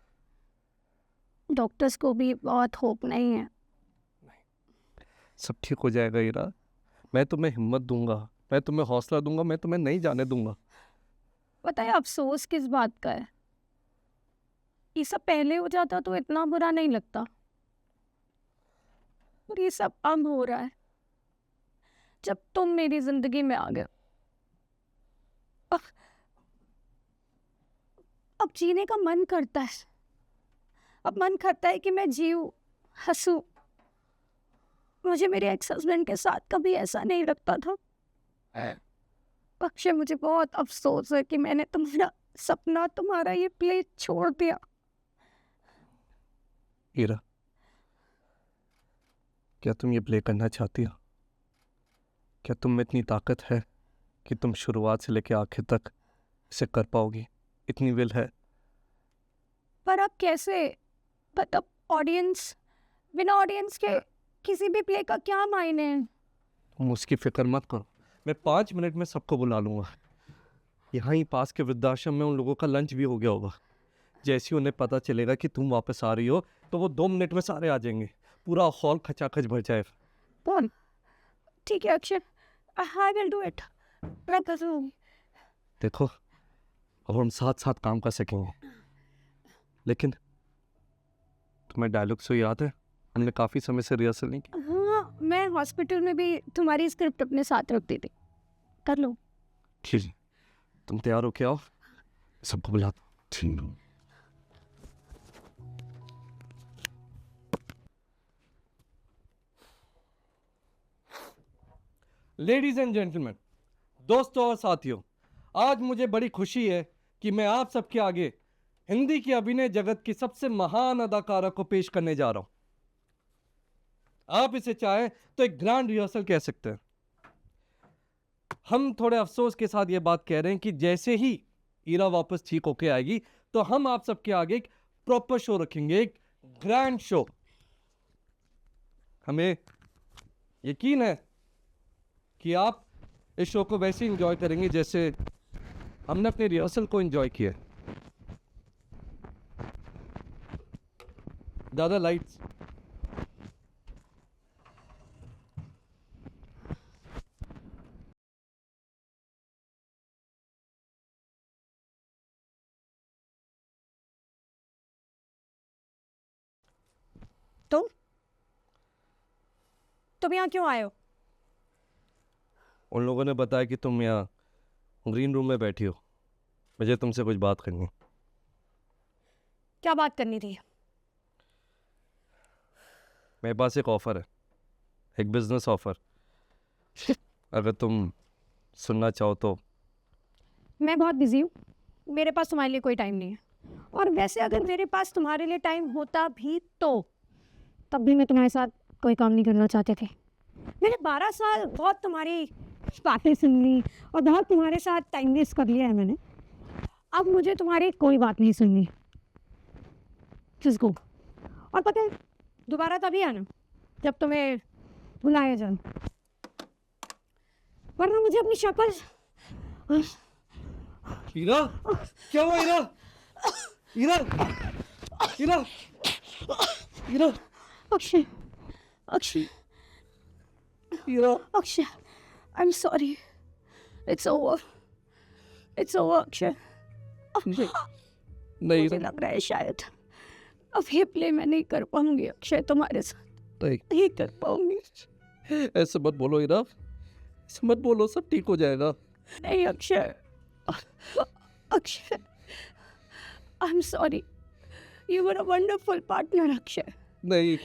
डॉक्टर्स को भी बहुत होप नहीं है। सब ठीक हो जाएगा ईरा, मैं तुम्हें हिम्मत दूंगा, मैं तुम्हें हौसला दूंगा, मैं तुम्हें नहीं जाने दूंगा। पता है अफसोस किस बात का है? ये सब पहले हो जाता तो इतना बुरा नहीं लगता, और ये सब अब हो रहा है जब तुम मेरी जिंदगी में आ गए। अब जीने का मन करता है, अब मन करता है कि मैं जीऊं, हंसूं। मुझे मेरे एक्स हस्बैंड के साथ कभी ऐसा नहीं लगता था। अक्षय, मुझे बहुत अफसोस है कि मैंने तुम्हारा सपना, तुम्हारा ये प्ले छोड़ दिया। ईरा, क्या तुम ये प्ले करना चाहती हो? क्या तुम में इतनी ताकत है कि तुम शुरुआत से लेकर आखिर तक इसे कर पाओगी? इतनी विल है? पर अब कैसे? मतलब ऑडियंस, बिना ऑडियंस के किसी भी प्ले का क्या मायने है? तुम उसकी फिक्र मत करो, मैं 5 मिनट में सबको बुला लूँगा। यहाँ ही पास के वृद्धाश्रम में उन लोगों का लंच भी हो गया होगा। जैसे ही उन्हें पता चलेगा कि तुम वापस आ रही हो तो वो 2 मिनट में सारे आ जाएंगे, पूरा हॉल खचाखच भर जाए। कौन? ठीक है Akshay, I will do it. मैं करूँगी। देखो, अब हम साथ साथ काम कर सकेंगे। लेकिन तुम्हें डायलॉग सो याद है? हमने काफ़ी समय से रिहर्सल नहीं की। हाँ, मैं हॉस्पिटल में भी तुम्हारी स्क्रिप्ट अपने साथ रखती थी। कर लो। ठीक है, तुम तैयार हो के आओ, सबको बुलाता हूँ। ठीक। लेडीज एंड जेंटलमैन, दोस्तों और साथियों, आज मुझे बड़ी खुशी है कि मैं आप सबके आगे हिंदी की अभिनय जगत की सबसे महान अदाकारा को पेश करने जा रहा हूं। आप इसे चाहें तो एक ग्रैंड रिहर्सल कह सकते हैं। हम थोड़े अफसोस के साथ ये बात कह रहे हैं कि जैसे ही ईरा वापस ठीक होके आएगी तो हम आप सबके आगे एक प्रॉपर शो रखेंगे, एक ग्रैंड शो। हमें यकीन है कि आप इस शो को वैसे एंजॉय करेंगे जैसे हमने अपने रिहर्सल को एंजॉय किया। दादा, लाइट्स। तुम यहाँ क्यों आए हो? उन लोगों ने बताया कि तुम यहाँ ग्रीन रूम में बैठी हो, मुझे तुमसे कुछ बात करनी है। क्या बात करनी थी? मेरे पास एक ऑफ़र है, एक बिजनेस ऑफ़र, अगर तुम सुनना चाहो तो। मैं बहुत बिजी हूँ, मेरे पास तुम्हारे लिए कोई टाइम नहीं है। और वैसे अगर मेरे पास तुम्हारे लिए टाइम होता भी तो तब भी मैं तुम्हारे साथ कोई काम नहीं करना चाहते थे। मैंने 12 साल बहुत तुम्हारी बातें सुन ली और बहुत तुम्हारे साथ टाइम वेस्ट कर लिया है मैंने। अब मुझे तुम्हारी कोई बात नहीं सुननी। किसको? और पता है, दोबारा तभी आना जब तुम्हें बुलाया जाए, वरना मुझे अपनी शक्ल। हीरा, क्या हुआ Heera? Heera, Heera, Heera, Akshay, Akshay, Heera. Akshay, I am sorry, it's over, it's over Akshay. नहीं मुझे लग रहा है शायद अब ये प्ले मैं नहीं कर पाऊंगी अक्षय, तुम्हारे साथ नहीं कर पाऊंगी। ऐसे मत बोलो हीरा, ऐसे मत बोलो, सब ठीक हो जाएगा। नहीं Akshay, Akshay, I'm sorry. You were a wonderful partner, Akshay. नहीं,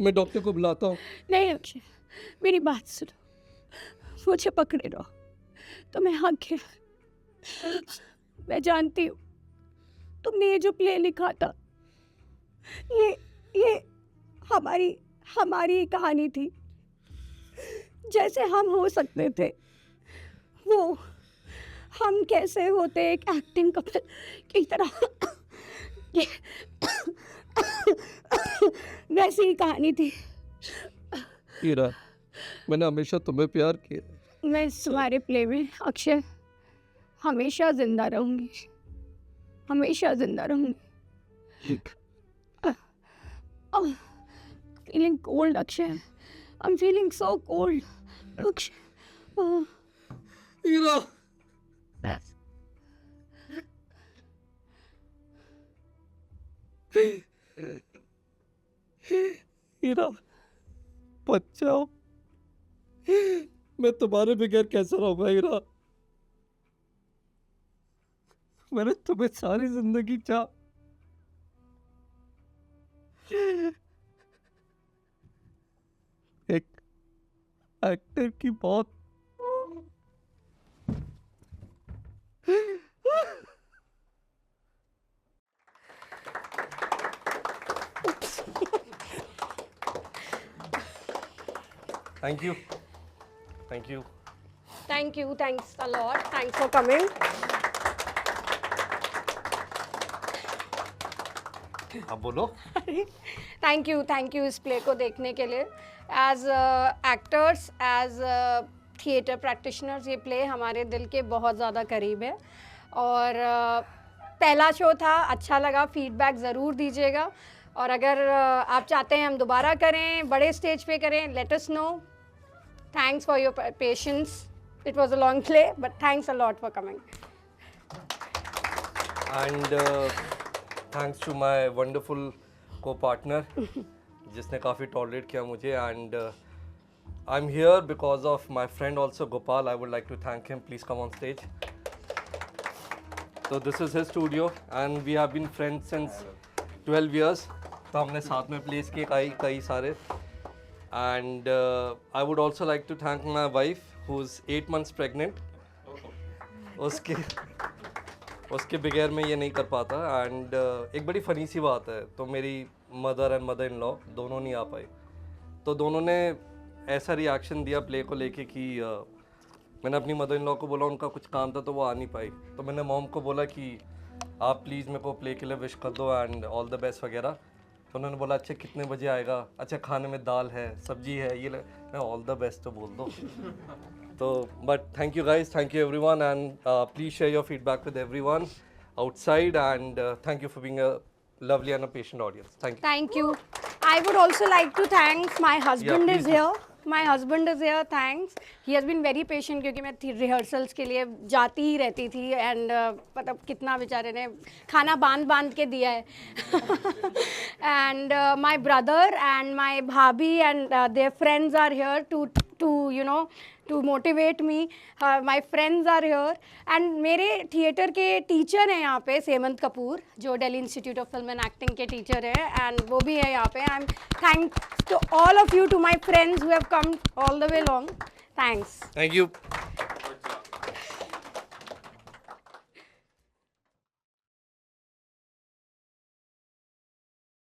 मैं डॉक्टर को बुलाता हूँ। नहीं अक्षय, मेरी बात सुनो, मुझे पकड़े रहो। तुम्हें आंखें, मैं जानती हूँ तुमने ये जो प्ले लिखा था, ये हमारी कहानी थी। जैसे हम हो सकते थे, वो हम कैसे होते एक एक्टिंग कपल की तरह, ये वैसी ही कहानी थी। हीरा, मैंने हमेशा तुम्हें प्यार किया। मैं तुम्हारे प्ले में अक्षय हमेशा जिंदा रहूंगी, हमेशा जिंदा रहूंगी। Feeling cold Akshay, I am feeling so cold Akshay. हीरा, हीरा, बच्चा, मैं तुम्हारे बगैर कैसा रहूंगा हीरा? मैंने तुम्हें सारी जिंदगी चाहा। एक एक्टर की बहुत thank you, thank you. Thanks a lot. Thanks for coming. अब बोलो। थैंक यू इस प्ले को देखने के लिए। As actors, as theatre practitioners, ये प्ले हमारे दिल के बहुत ज़्यादा करीब है। और पहला शो था, अच्छा लगा, फीडबैक ज़रूर दीजिएगा। और अगर आप चाहते हैं हम दोबारा करें, बड़े स्टेज पे करें, let us know. Thanks for your patience. It was a long play, but thanks a lot for coming. And thanks to my wonderful co-partner जिसने काफ़ी टॉलरेट किया मुझे। And I am here because of my friend also Gopal. I would like to thank him. Please come on stage. तो this is his studio and we have been friends since 12 years। तो हमने साथ में place किए कई सारे। And I would also like to thank my wife who is 8 months pregnant. उसके बगैर मैं ये नहीं कर पाता। एंड एक बड़ी फ़नी सी बात है, तो मेरी mother and mother in law दोनों नहीं आ पाए। तो दोनों ने ऐसा रिएक्शन दिया प्ले को लेके कि मैंने अपनी मदर इन लॉ को बोला, उनका कुछ काम था तो वो आ नहीं पाई। तो मैंने मॉम को बोला कि आप प्लीज़ मेरे को प्ले के लिए विश कर दो एंड ऑल द बेस्ट वगैरह। तो उन्होंने बोला अच्छा कितने बजे आएगा, अच्छा खाने में दाल है, सब्जी है, ये मैं ऑल द बेस्ट तो बोल दो। तो but thank you guys, thank you everyone and please share your feedback with everyone outside and thank you for being a lovely and a patient audience. Thank you. I would also like to thank my husband. Yeah, is please. here. My husband is here. Thanks. He has been very patient क्योंकि मैं rehearsals के लिए जाती ही रहती थी and मतलब कितना बेचारे ने खाना बांध के दिया है। And my brother and my bhabhi and their friends are here to motivate me. My friends are here and मेरे थिएटर के टीचर हैं यहाँ पे, सेमंत कपूर जो Delhi institute of film and acting के टीचर हैं एंड वो भी है यहाँ पे। I am thanks to all of you, to my friends who have come all the way long. Thanks. you.